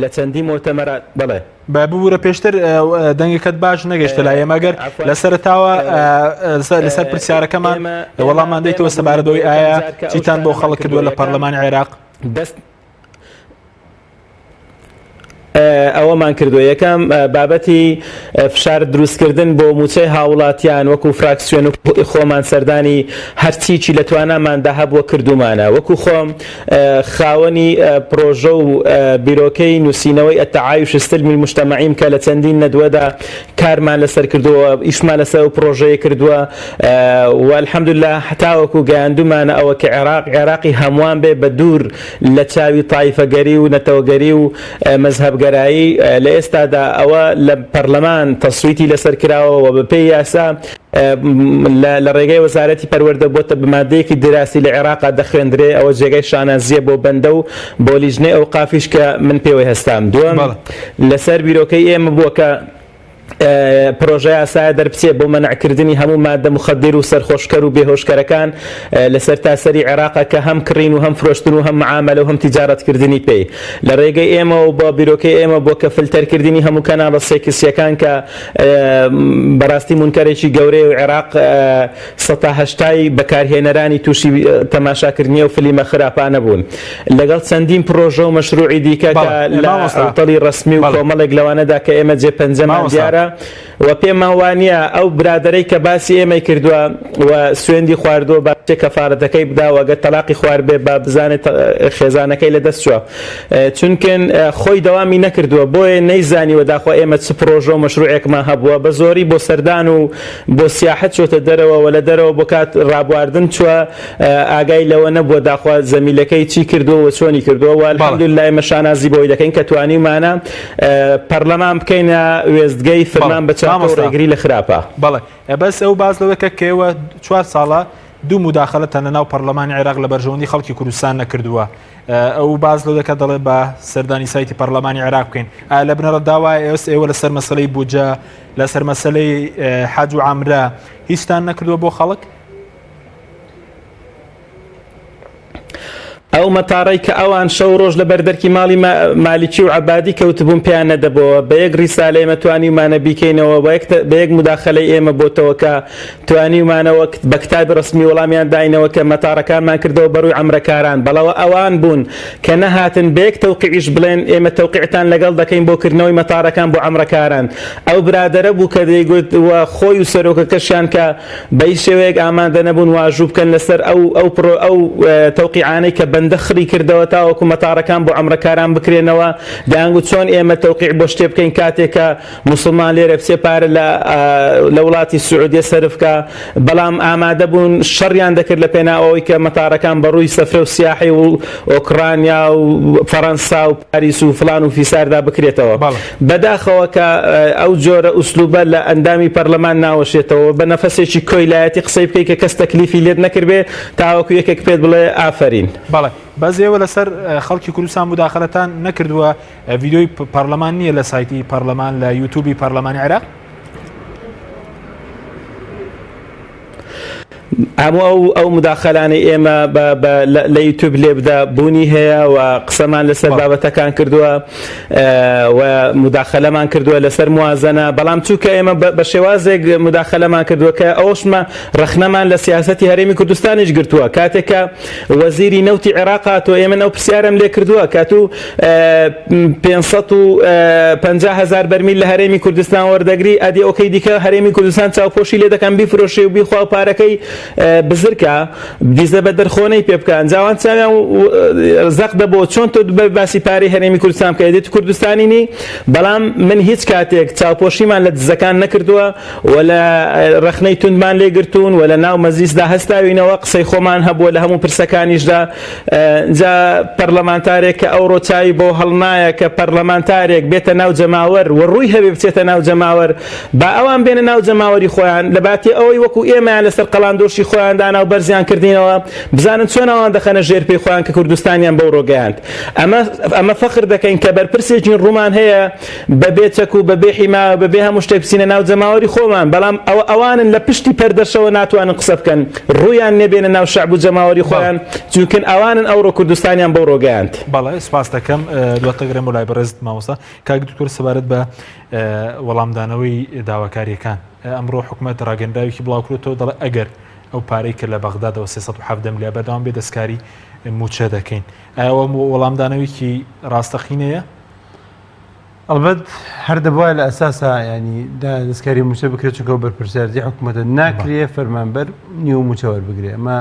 [SPEAKER 11] لە چەندی مۆتەمەرات بڵێ
[SPEAKER 2] ببوورە پێشتر دەنگەکەت باش نەگەشتە لای ئێمەگەر لە سەرتاوە لەسەر پرسیارەکەمان وەڵامان دەیتەوە سەبارەتەوەی ئایا چیتان بۆ خەڵک کردووە لە پەرلەمانی عێراق؟
[SPEAKER 11] ئەوەمان کردو. یەکەم بابەتی فشار دروستکردن بۆ موچەی هاوڵاتیان وەکو فراکسیۆن و خۆمان سەردانی هەرچیی لە تواناماندا هەبووە کردومانە. وەکو خۆم خاوەنی پرۆژە و بیرۆکەی نووسینەوەی ئەتەعایوش السلمی المجتمعیم کە لە چەندین نەدوەدا کارمان لەسەر کردووە، ئیشمان لەسەر و پرۆژەیە کردووە و الحەمدولله هەتاوەکو گەیاندومانە ئەوە کە عێراقی هەمووان بێ بە دوور لە چاوی تایفەگەری و نەتەوەگەری و مەزهەبگەری ئاگەرایی لە ئێستادا ئەوە لە پەرلەمان تەسویتی لەسەر کراوەوە بە پێی یاسا لە ڕێگەی وەزارەتی پەروەردە بۆتە بمادەیەکی دراسی لە عێراقا دەخوێندرێ ئەوە جێگەی شانازیە بۆ بەندە و بۆ لیژنەی ئەو قافیش کە من پێوەی هەستام دووەم لەسەر بیرۆکەی ئێمە بووە کە پرۆژه یاسایە دەربچێت بۆ مەنعکردنی هەموو مادە مخدر و سەرخۆشکەر و بێهۆشکەرەکان لەسەر تاسەری عێراقا کە هەم کڕین و هەم فرۆشتن و هەم معاملە و هەم تیجارەتکردنی پێی لە ڕێگەی ئێمە و بۆ بیرۆکەی ئێمە بۆ کە فلتەرکردنی هەموو کەناڵە سێکسیەکان کە بەڕاستی مونکەرێکی گەورەی و عێراق 1970 بەکارهێنەرانی تووشی تەماشاکردنی و فلیمە خراپانە بوون لەگەڵ چەندین پرۆژە و مەشروعی دیکە کە لە ئەوتەڵی ڕسمی و کۆمەڵێک لەوانەدا کە ئێمە جێپەنجەمان دیارە و پێمان وانە ئەو برادەرەی کە باسی ئێمەی کردووە و سوێندی خواردووە باچێ کەفارەتەکەی بداوەگە تەلاقی خوارد بێ با بزانێت خێزانەکەی لە دەست چووە چونکن خۆی دەوامی نەکردووە بۆیە نەیزانیوە داخوا ئێمە چ پرۆژە و مەشروعێکمان هەبووە بە زۆری بۆ سەردان و بۆ سیاحەت چۆتە دەرەوە و لە دەرەوە بۆ کات ڕابواردن چووە ئاگای لەوە نەبووە داخوا زەمیلەکەی چی کردووە و چۆنی کردووە و الحەمدولله ئێمە شانازی بۆی دەکەین کە توانیمانە پەرلەمان بکەینە وێستگەی فرمان بە ڕێگری لە خراپە
[SPEAKER 2] بەڵێ بەس ئەو باز لەوەکە کێوە 4 ساڵە دوو مداخلە تەنە ناو پەرلەمانی عێراق لە بەرژەوەندی خەڵکی کوردستان نەکردووە ئەو باز لەوەکە دەڵێ بە سەردانی سایتی پەرلەمانی عێراق بکەین لە بنەڕەت داوای ئێوە لەسەر مەسەلەی بودجە لەسەر مەسەلەی حەج و عەمرە هیچتان نەکردووە بۆ خەڵک
[SPEAKER 11] ئەو مەتاڕی کە ئەوان شەو ڕۆژ لە بەردەرکی ماڵی مالیکی و عەبادی کەوتبوون پێیان نەدەبەوە بە یەک ڕیسالە ئێمە توانیمانە بیکەینەوە بە یەک مداخەلەی ئێمە بۆتەوە کە توانیمانەوە بە کتابی ڕسمی وەڵامیان داینەوە کە مەتاڕەکانمان کردەوە بەڕووی عەمرەکاران بەڵەوە ئەوان بوون کە نەهاتن بە یەک تەوقیعیش بڵێن ئێمە تەوقیعتان لەگەڵ دەکەین بۆ کردنەوەی مەتاڕەکان بۆ عەمرەکاران ئەو برادەرە بوو کە دەیگوت وە خۆی و سەرۆکەکەشیان کە بەی شێوەیەک ئامادە نەبوون واژوو بکەن لەسەر ئەو تەوقیعانەی کە بەندە خڕی کردەوە تاوەکو مەتاڕەکان بۆ عەمرەکاران بکرێنەوە دەیانگوت چۆن ئێمە تەوقیع بۆ شتێ بکەین کاتێکە موسڵمان لێرە بچێ پارە لە وڵاتی سعودیە سەرفکە بەڵام ئامادە بوون شەڕیان دەکرد لە پێناوەوەی کە مەتاڕەکان بەڕووی سەفرە و سیاحی و ئۆکرانیا و فەڕەنسا و پاریس و فلان و فیساردا بکرێتەوە بەداخەوە کە ئەو جۆرە ئوسلوبە لە ئەندامی پەرلەمان ناوەشێتەوە بە نەفەسێکی کۆیلایەتی قسەی بکەی کە کەس تەکلیفی لێت نەکردبێ تاوەکو یەکێک پێت بڵێ ئافرین
[SPEAKER 2] بەزێوە لەسەر خەڵکی کوردستان مداخەلەتان نەکردووە ڤیدیۆی پەرلەمان نییە لە سایتی پەرلەمان لە یوتیوبی پەرلەمانی عێراق
[SPEAKER 11] هەموو ئەو مداخەلانی ئێمە لە یوتیوب لێبدا بوونی هەیە و قسەمان لەسەر بابەتەکان کردووە و مداخەلەمان کردووە لەسەر موازنە بەڵام چووکە ئێمە بە شێوازێک مداخەلەمان کردووە کە ئەوشمە ڕەخنەمان لە سیاسەتی هەرێمی کوردستانیش گرتووە کاتێکە وەزیری نەوتی عێراقات و ئێمە ئەو پرسیارم لێ کردووە کاتوو 550,000 بەرمیل لە هەرێمی کوردستان وەردەگری ئەدی ئۆکەی دیکە هەرێمی کوردستان چاوپۆشی لێ دەکەن بیفرۆشێ و بیخوا و پارەکەی بزرکە دیزە بە دەرخۆنەی پێ بکەن جاوان چاویان زەق دەبەوە چۆن تۆ باسی پارەی هەرێمی کوردستان بکە دێت کوردستانینی بەڵام من هیچ کاتێک چاوپۆشیمان لە دزەکان نەکردووە و لە ڕەخنەی توندمان لێگرتوون و لە ناو مەزیسدا هەستاوینەوە قسەی خۆمان هەبووە لە هەموو پرسەکانیشدا جا پەرلەمانتارێک کە ئەوڕۆ چاوی بۆ هەڵنایە کە پەرلەمانتارێک بێتە ناو جەماوەر و ڕووی هەبێ بچێتە ناو جەماوەر با ئەوان بێنە ناو جەماوەری خۆیان لە باتی ئەوەی وەکو ئێمەیان لەسەر قەڵاندۆشی خۆیان دانا و بەرزیان کردینەوە بزانن چۆن ئەوان دەخەنە ژێر پێی خۆیان کە کوردستانیان بەو ڕۆگەیاند ئەمە فەخر دەکەین کە بەرپرسێکی ڕوومان هەیە بەبێ چەک و بەبێ حیما و بەبێ هەموو شتێک بچینە ناو جەماوەری خۆمان بەڵام ئەوانن لە پشتی پەردەشەوە ناتوانن قسە بکەن ڕوویان نەبێنە ناو شەعب و جەماوەری خۆیان چونکن ئەوانن ئەوڕۆ کوردستانیان بەو ڕۆگەیاند
[SPEAKER 2] بەڵێ سپاس دەکەم دواتەگرم و لای بەڕێزت مامۆستا کاک دکتۆر سەبارەت بە وەڵامدانەوەی داواکاریەکان ئەمڕۆ حکوومەت ڕاگەندراوێکی بڵاوکرێتەوە دەڵێ ئەگەر ئەو پارەی کە لە بەغدادەوە 370 ملیار بەردەوام بێ دەستکاری موچە دەکەین ئەوە وەڵامدانەوەیکی ڕاستەخینەیە
[SPEAKER 10] ئەلبەت هەر دەبواە لە ئەساسا ینی دەستکاری موچە بکرێت چونکە بەرپرسیارەتی حکوومەتە ناکرێ فەرمانبەر نیو موچەوە بگرێ ئەمە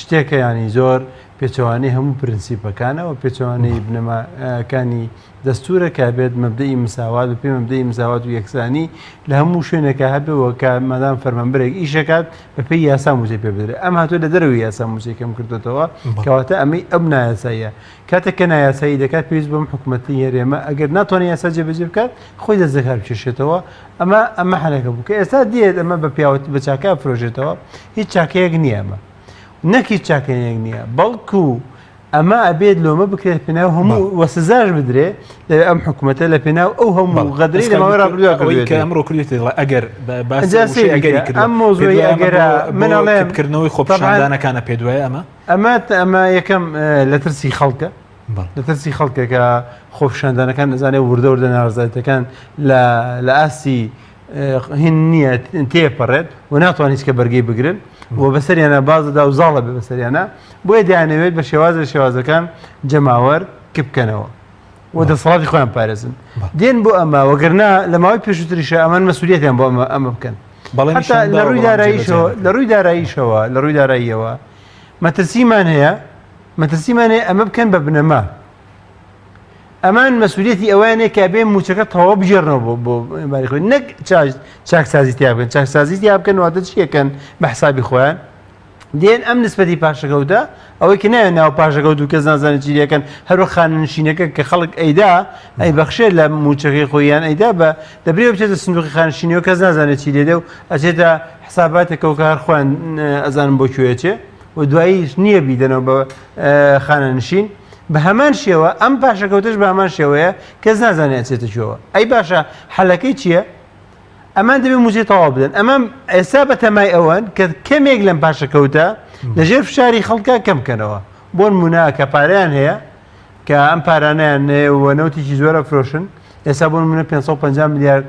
[SPEAKER 10] شتێکە ینی زۆر پێچەوانەی هەموو پرینسیپەکانەوە پێچەوانەی بنەماکانی دەستورە کە بێت مەبدەی مساوات و پێ مەبدەی مساوات و یەکسانی لە هەموو شوێنێکە هەبێەوە کە مادام فەرمانبەرێک ئیشەکات بە پێی یاسا موچەی پێ بدرێت ئەم هاتووە لە دەرەوەی یاسا موچەیەکەم کردوێتەوە کەواتە ئەمەی ئەم نایاساییە کاتێک کە نایاسایی دەکات پێویست بەم حکوومەتی هێرێمە ئەگەر ناتوانێت یاسا جێبەجێ بکات خۆی دەستەکار بکێشێتەوە ئەمە حەلەکە بوو کە ئێستا دێت ئەمە بە پیاوەتی بە چاکە فرۆژێتەوە هیچ چاکەیەک نییە ئەمە نەکی چاکەیەک نییە بەڵکو ئەمە ئەبێت لۆمە بکرێت پێناو هەموو وەسزار بدرێ لە ئەم حکوومەتە لە پێناو ئەو هەموو غەدری لەماوەی ڕابردووە
[SPEAKER 2] کە ئەمڕۆ کردێت ئەگەر
[SPEAKER 10] ئەم مۆزوی ئەگەرە
[SPEAKER 2] منەڵێکردنەوەی خۆپشاندانەکانە پێ دوایە
[SPEAKER 10] ئەمە یەکەم لە ترسی خەڵکە لە ترسی خەڵکێکە خۆپشاندانەکان نەزانێ وردە ناڕزایەتەکان لە ئاسی هین نییە تێپەڕێت و ناتوانیت کە بەرگەی بگرن و بەسەریانە بازدا و زاڵە بێ بەسەریانە بۆیە دەیانەوێت بە شێواز لە شێوازەکان جەماوەەر کبکەنەوە و دەسەڵاتی خۆیان پارێزن دێن بۆ ئەمە وەگەرنا لە ماوەی پێشووتریشە ئەمان مەسوولیەتیان بۆ ئەمە بکەن لە ڕووی داراییشەوە لە ڕووی داراییەوە مەترسیمان هەیە ئەمە بکەن بە بنەما ئەمان مەسوولێتی ئەوانەیە کە بێ موچەکە تەواو بژێڕنەوە بۆ باریخۆی نەک چاکسازی تیا بکەن چاکسازی تیا بکەن واتە چیەکەن بە حسابی خۆیان دێن ئەم نسبەتی پاشەکەوتە ئەوەی کە نایە ناو پاشەکەوت و کەس نازانێت چیەکەن هەروە خاننشینەکە کە خەڵک ئەیدا ئەی بەخشێت لە موچەکەی خۆیان ئەیدا بە دەبرێ بچێتە سندوقی خانشینەوە کەس نازانێت چی لێدە و ئەچێتە حساباتێکە و کار خۆیان ئەزانم بۆ کوێچێ و دواییش نییە بیدەنەوە بە خانەنشین بە هەمان شێوە ئەم پاشەکەوتش بە هەمان شێوەیە کەس نازانێت چێتەچەوە ئەی باشە حەلەکەی چییە؟ ئەمان دەبێت موچەی تەواو بدەن ئەمەم ئێستا بە تەمای ئەوەن کە کەمێک لەم پاشەکەوتە لەژێر فشاری خەڵکە کەم بکەنەوە بۆ نمونە کە پارەیان هەیە کە ئەم پارانیان و نەوتێکی زۆرە فرۆشن ئێستا بۆ نمونە 550 میلیارد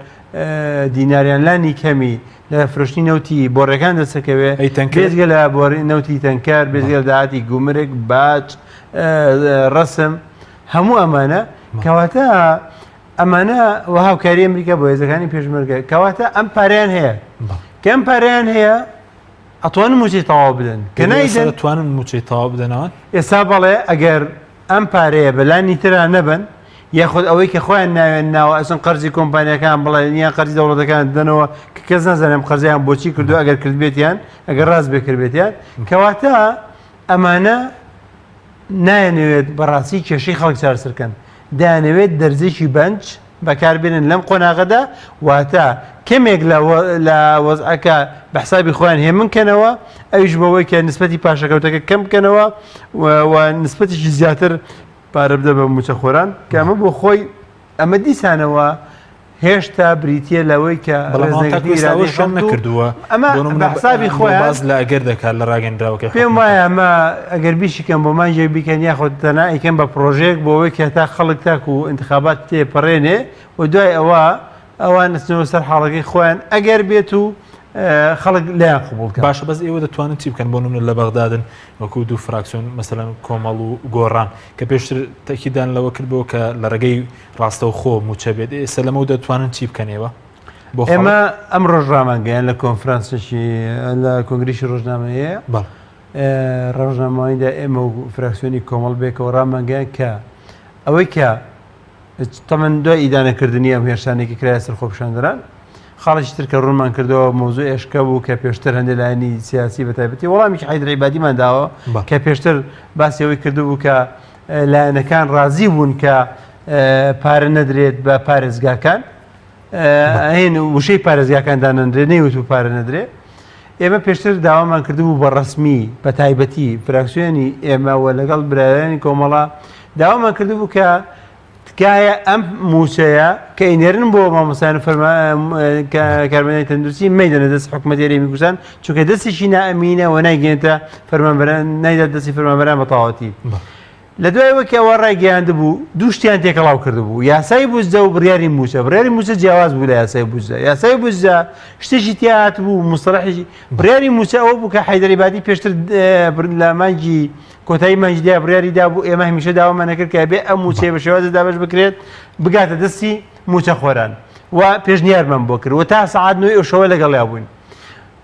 [SPEAKER 10] دیناریان لانی کەمی لە فرۆشتنی نەوتی بۆڕەکان دەسەکەوێت بێزگە لە نەوتی تەنکار بێزگە لە داهاتی گومرێک باج ڕسم هەموو ئەمانە کەواتە ئەمانە وهاوکاری ئەمریکا بۆ هێزەکانی پێشمەرگە کەواتە ئەم پارەیان هەیە کە ئەم پارەیان هەیە ئەتوانن موچەی تەواو بدەن کە
[SPEAKER 2] نایدەتوانن موچەی تەواو بدەنەوە
[SPEAKER 10] ئێستا بەڵێ ئەگەر ئەم پارەیە بەلانی ترا نەبن یاخود ئەوەی کە خۆیان ناوێن ناوە ئەسن قەرزی کۆمپانیەکان بڵێ نیان قەرزی دەوڵەتەکان دەنەوە کە کەس نازانێم قەرزیان بۆچی کردو ئەگەر کردبێتیان ئەگەر ڕاست بێکردبێتیان کەواتە ئەمانە نایەنەوێت بەڕاستی کێشەی خەڵک چارەسەرکەن دایانەوێت دەرزێکی بەنج بەکاربێنن لەم قۆناغەدا واتە کەمێک لە وەزعەکە بە حسابی خۆیان هێمنکەنەوە ئەویش بەوەی کە نسبەتی پاشەکەوتەکە کەم بکەنەوە و نسبەتیشی زیاتر پارە بدە بە موچەخۆران کە ئەمە بۆ خۆی ئەمە دیسانەوە هێشتا بریتە لەوەی کە
[SPEAKER 2] ڕێزنەکەشان نەکردووە
[SPEAKER 10] ئەمە بە حسابی خۆیان
[SPEAKER 2] باز لە ئەگەر دەکات لە ڕاگەندراوەکە
[SPEAKER 10] پێم وایە ئەمە ئەگەر بیشیکەم بۆ مانجێ بیکەن یاخۆت تەنا ئیکەم بە پرۆژێک بۆەوەی کە تا خەڵک تاک و انتخابات تێپەڕێنێ و دوای ئەوان نستنەوە سەر حاڵەکەی خۆیان ئەگەر بێت و خەڵک لیان قبول
[SPEAKER 2] باشە بەس ئێوە دەتوانن چی بکەن بۆ نمونە لە بەغدادن وەکو دوو فراکسیۆن مەسەلەن کۆمەڵ و گۆڕان کە پێشتر تەکیدان لەوە کردبەوە کە لە ڕێگەی ڕاستە و خۆ موچە بێت ئێستا لەمە دەتوانن چی بکەنێوە
[SPEAKER 10] ئێمە ئەم ڕۆژنامەگەیان لە کۆنفرانسێکی لە کۆنگریسی ڕۆژنامەیە ڕۆژنامەوەیدا ئێمە و فراکسیۆنی کۆمەڵ بێکەوە ڕامەگەیان کە ئەوەی کە تەمەەن دوای ئیدانەکردنی ئەم هێرشانێکی کرایە سەر خۆپشاندەران خاڵی تر کە ڕوونمان کردەوە مۆزوع ئێشکە بوو کە پێشتر هەندێک لایەنی سیاسی بە تایبەتی وەڵامیکی حیدر عیبادیمان داوە کە پێشتر باسیەوەی کردبوو کە لایەنەکان ڕازی بوون کە پارە نەدرێت بە پارێزگاکان هێن وشەی پارێزگاکان دانەندرێت نەیوت و پارە نەدرێت ئێمە پێشتر داوامان کردبوو بە ڕسمی بە تایبەتی فراکسیۆنی ئێمەوە لەگەڵ برایانی کۆمەڵا داوامان کردبوو کە تکایە ئەم موچەیە کە ئینێرن بۆ مامۆستایان کارمەندی تەندروستی مەیدەنە دەست حکوومەتی هەرێمی کوردستان چونکە دەستێکی نائەمینە و نایگەێنێتە فەرمانبەران نایدات دەستی فەرمانبەران بە تەواوەتی لە دوایەوە کە ئەوە ڕایگەیاندبوو دوو شتیان تێکەڵاو کردبوو یاسای بوزدە و بڕیاری موچە جیاواز بوو لە یاسای بوزدە شتێکی تیات بوو مستەڵەحێکی بڕیاری موچە ئەوە بوو کە حیدر عیبادی پێشتر لە مانگی کۆتایی مانجیدا بڕیاریدا بوو ئێمە هەمیشە داوامان نەکرد کە بێ ئەم موچەیە بە شێوازە دابش بکرێت بگاتە دەستی موچە خۆران و پێشنیارمان بۆ کرد و تا سەعات 9 ئەو شەوە لەگەڵیا بووین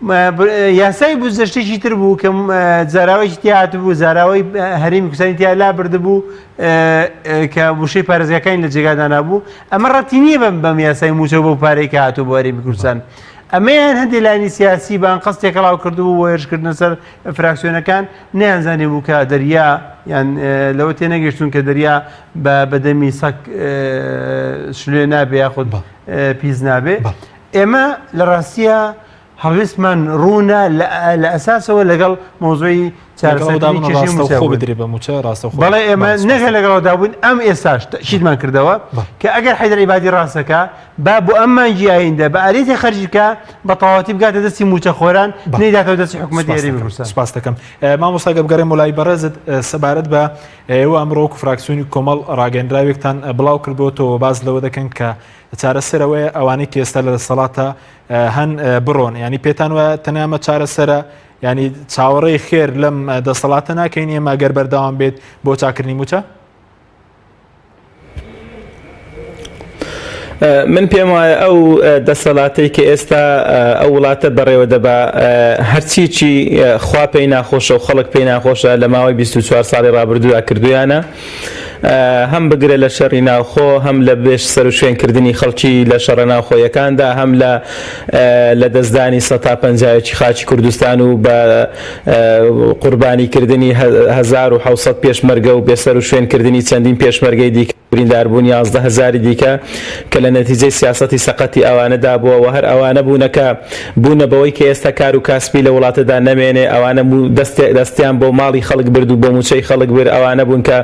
[SPEAKER 10] یاسای بزەشتێکی تر بوو کە زاراوەی تیات بوو زاراوەی هەرێمی کوردستانی تیا لا بردبوو کە وشەی پارێزگاکانی لە جێگادانا بوو ئەمە ڕەتی نییە بەم یاسای موچە بۆ پارەی کە هاتوو بۆ هەرێمی کوردستان ئەمەیان هەندێک لانی سیاسی بان قەستێک کەڵاو کردبوو و هێرشکردنە سەر فراکسیۆنەکان نەیانزانێ بوو کە دەریا یان لەوە تێنەگەشتون کە دەریا بەدەمی سەگ شلێ نابێ یاخود پیس نابێ ئێمە لە ڕاستیە هەڵویستمان ڕوونە لە ئەساسەوە لەگەڵ مۆزۆی بەڵێ ئێمە نەگە لەگەڵەوەدا بوون ئەم ئێستاش شیدمان کردەوە کە ئەگەر حیدەر عیبادی ڕاستەکە با بۆ ئەممان جیاییندە بە ئەرێتی خەرجیکە بە تەواوەتی بگاتە دەستی موچە خۆران نەیداتەوە دەستی حکوومەتی هەرێمی کوردستان.
[SPEAKER 2] سپاس دەکەم. مامۆستا گەبگەڕێم وڵای بەڕێزت سەبارەت بە ئێوە ئەمڕۆ فراکسیۆنی کۆمەڵ ڕاگەندراوێکتان بڵاو کردبووەوە باز لەوە دەکەن کە چارەسەرەوەی ئەوانەی کە ئێستا لە دەسەڵاتە هەن بڕۆن ینی پێتان وە تەنامە چارەسەرە ینی چاوەڕێی خێر لەم دەسەڵاتە ناکەین ئێمە گەر بەردەوام بێت بۆ چاکردنی موچە؟
[SPEAKER 11] من پێم وایە ئەو دەسەڵاتەی کە ئێستا ئەو وڵاتە بەڕێوە دەبا هەرچیی خوا پێی ناخۆشە و خەڵک پێی ناخۆشە لە ماوەی 24 ساڵی ڕابردوودا کردویانە هەم بگرێ لە شەڕی ناوخۆ هەم لە بێش سەر و شوێنکردنی خەڵکی لە شەڕە ناوخۆیەکاندا هەم لە دەستدانی 150 خاچی کوردستان و بە قوربانیکردنی 1970 پێشمەرگە و بێسەر و شوێنکردنی چەندین پێشمەرگەی دیکە برینداربوون 11,000 دیکە کە لە نەتیجەی سیاسەتی سەقەتی ئەوانەدا بووە و هەر ئەوانە بوونەکە بوونە بەوەی کە ئێستا کار و کاسبی لە وڵاتەدا نەمێنێ ئەوانە دەستیان بۆ ماڵی خەڵک برد و بۆ موچەی خەڵک برد ئەوانە بوون کە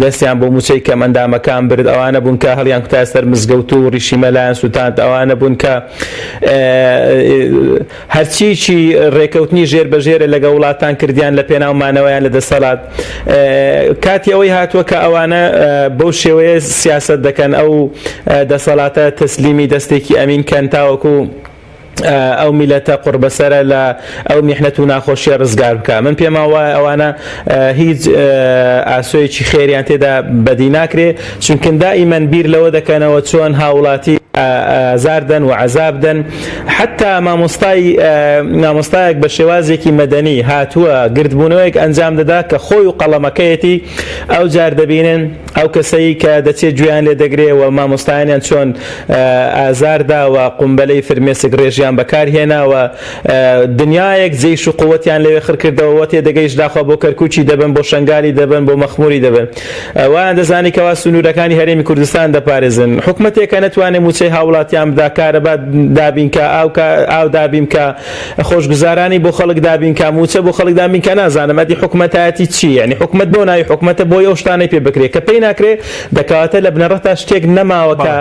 [SPEAKER 11] دەستیان بۆ موچەی کەم ئەندامەکان برد ئەوانە بوون کە هەڵیان کوتای سەر مزگەوت و ڕیشی مەلایەن سوتاند ئەوانە بوون کە هەرچیی ڕێکەوتنی ژێربەژێرە لەگە وڵاتان کردیان لە پێناومانەوەیان لە دەسەڵات کاتی ئەوەی هاتووە کە ئەوانە بەو شێوەیە سیاست دەکەن ئەو دەسەڵاتە تەسلیمی دەستێکی ئەمین کەن تاوەکو ئەو میلەتە قوربەسەرە لە ئەو میحنەت و ناخۆشیە ڕزگار بکە. من پێم وایە ئەوانە هیچ ئاسۆیەکی خێریان تێدا بەدی ناکرێ چونکە دائیمەن بیر لەوە دەکەنەوە چۆن هاوڵاتی ئازاردن و عەزابدن حتا مامۆستایەک بە شێوازێکی مەدەنی هاتووە گردبوونەوەیەک ئەنجام دەدا کە خۆی و قەڵەمەکەیەتی ئەو جار دەبینن ئەو کەسەی کە دەچێت گوێیان لێ دەگرێ و مامۆستایانیان چۆن ئازاردا و قومبەلەی فرمێسک ڕێژیان بەکارهێناوە دنیایەک جێیش و قووەتیان لەوێ خڕکردەوە تێ دەگەیشت داخوا بۆ کەرکوچی دەبن بۆ شنگالی دەبن بۆ مەخموری دەبن وایان دەزانی کەوا سنوورەکانی هەرێمی کوردستان دەپارێزن حکومەتێکە نەتوانێت موچەی هاوڵاتیان بدا کارەبات دابین کە ئاو دابین کە خۆشگوزارانی بۆ خەڵک دابین کە موچە بۆ خەڵک دابین کە نازانم ئەدی حکومەتایەتی چی یعنی حکومەت بۆ ناوی حکومەتە بۆ ئەو شتانەی پێ بکرێت کە پێی ناکرێت دەکەواتە لە بنەڕەتا شتێک نەماوە کە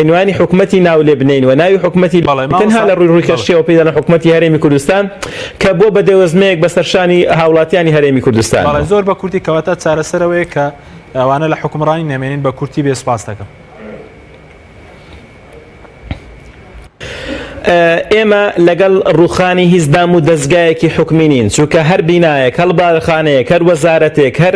[SPEAKER 11] عنوانی حکومەتی ناو لێ بنین و ناوی حکومەتی تەنها لە ڕووی ڕوویکەشتیەوە پێدا لە حکومەتی هەرێمی کوردستان کە بۆ بەدەوەزمەیەک بەسەرشانی هاوڵاتیانی هەرێمی کوردستان
[SPEAKER 2] زۆر بە کورتی کەواتە چارەسەرەوەی کە ئەوانە لە حکومڕانی نەمێنین بە کورتی بێ سپاس دەکەم.
[SPEAKER 11] ئێمە لەگەڵ ڕوخانی هیچدام و دەستگایەکی حکومی نین چونکە هەر بینایەک هەر باڵخانەیەک هەر وەزارەتێک هەر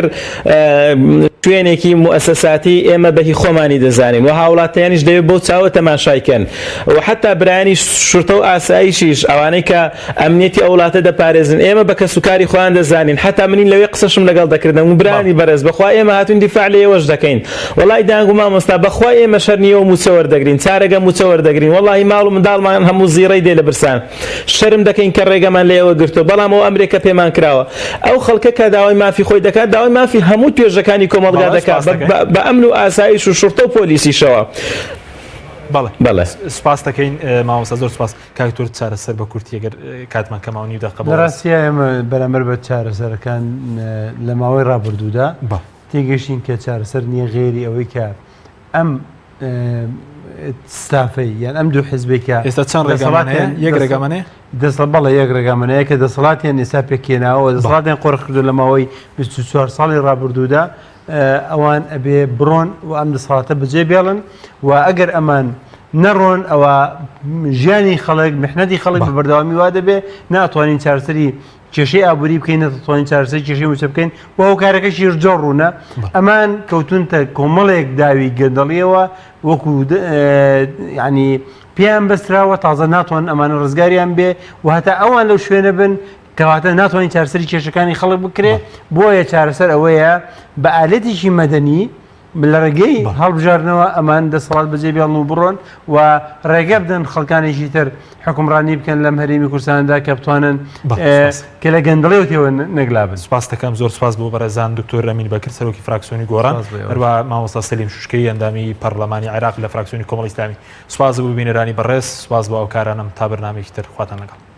[SPEAKER 11] شوێنێکی موسساتی ئێمە بەهی خۆمانی دەزانین و هاوڵاتیانیش دەوێت بۆ چاوە تەماشایکەن و حتا برانی شورتە و ئاساییشیش ئەوانەی کە ئەمنیەتی ئەو وڵاتە دەپارێزن ئێمە بە کەسوکاری خۆیان دەزانین حتا منین لەوێ قسەشم لەگەڵ دەکردن و برانی بەرز بەخوا ئێمە هاتوون دیفاع لە ئێوەش دەکەین وەڵای دانگ و مامۆستا بەخوا ئێمە شەرنیەوە موچە وەردەگرین چارەگە موچە وەردەگرین وەڵی ماڵ و منداڵمان هەموو زیڕەی دێ لە برسان شەرم دەکەین کە ڕێگەمان لە ئێوە گرتو بەڵام ئەو ئەمریکا پێمان کراوە ئەو خەڵکە کە داوای مافی خۆی دەکات داوای مافی هەموو توێژەکانی کۆمەڵگا دەکات بە ئەمن و ئاسایش و شورتە و پۆلیسیشەوە.
[SPEAKER 2] بەڵێ سپاس دەکەین مامۆستا زۆر سپاس کاکتۆر چارەسەر بە کورتی ئەگەر کاتمان کەماوە دەقە
[SPEAKER 10] لە ڕاستیە ئێمە بەرامبەر بە چارەسەرەکان لە ماوەی ڕابردوودا تێگەشتین کە چارەسەر نییە غێری ئەوەی کە ئەم ستافەی یان ئەم دوو حیزبێکە
[SPEAKER 2] ئێستا چەند ڕێگەمانەیە یەک ڕێگەمانەیە
[SPEAKER 10] بەڵێ یەک ڕێگەمانەیە کە دەسەڵاتیان ئێستا پێکێناوە دەسەڵاتیان قۆڕ کردو لە ماوەی 24 ساڵی ڕابردوودا ئەوان ئەبێ بڕۆن و ئەم دەسەڵاتە بەجێ بێڵن و ئەگەر ئەمان نەڕۆن ئەوە ژیانی خەڵک میحنەتی خەڵک بە بەردەوامی وا دەبێ ناتوانین چارەسەری کێشەی ئابووری بکەین نەتوانین چارەسەری کێشەی موچە بکەین و ئەو کارەکەشی جۆڕ ڕوونە ئەمان کەوتونتە کۆمەڵێک داوی گەندەڵیەوە وەکو ینی پێیان بەستراوە تازە ناتوان ئەمانە ڕزگاریان بێ و هەتا ئەوان لەو شوێنە بن کەواتە ناتوانین چارەسەری کێشەکانی خەڵک بکرێ بۆیە چارەسەر ئەوەیە بە ئالەتێکی مەدەنی لە ڕێگەی هەڵبژارنەوە ئەمان دەسەڵات بەجێ بێڵن و بڕۆن و ڕێگە بدەن خەڵکانێکی تر حکومڕانی بکەن لەم هەرێمی کوردستاندا کە بتوانن کە لە گەندەڵێوتەوە نەگلابن.
[SPEAKER 2] سپاس دەکەم زۆر سپاس بۆ بەڕێزان دکتۆر ئەمین بەکر سەرۆکی فراکسیۆنی گۆڕان هەروە مامۆستا سەلیم شوشکەی ئەندامی پەرلەمانی عێراق لە فراکسیۆنی کۆمەڵی ئیسلامی. سپاس بۆ بینەرانی بەڕێز، سپاس بۆ ئەو کارانم تا بەرنامێکی تر خواتان لەگەڵ.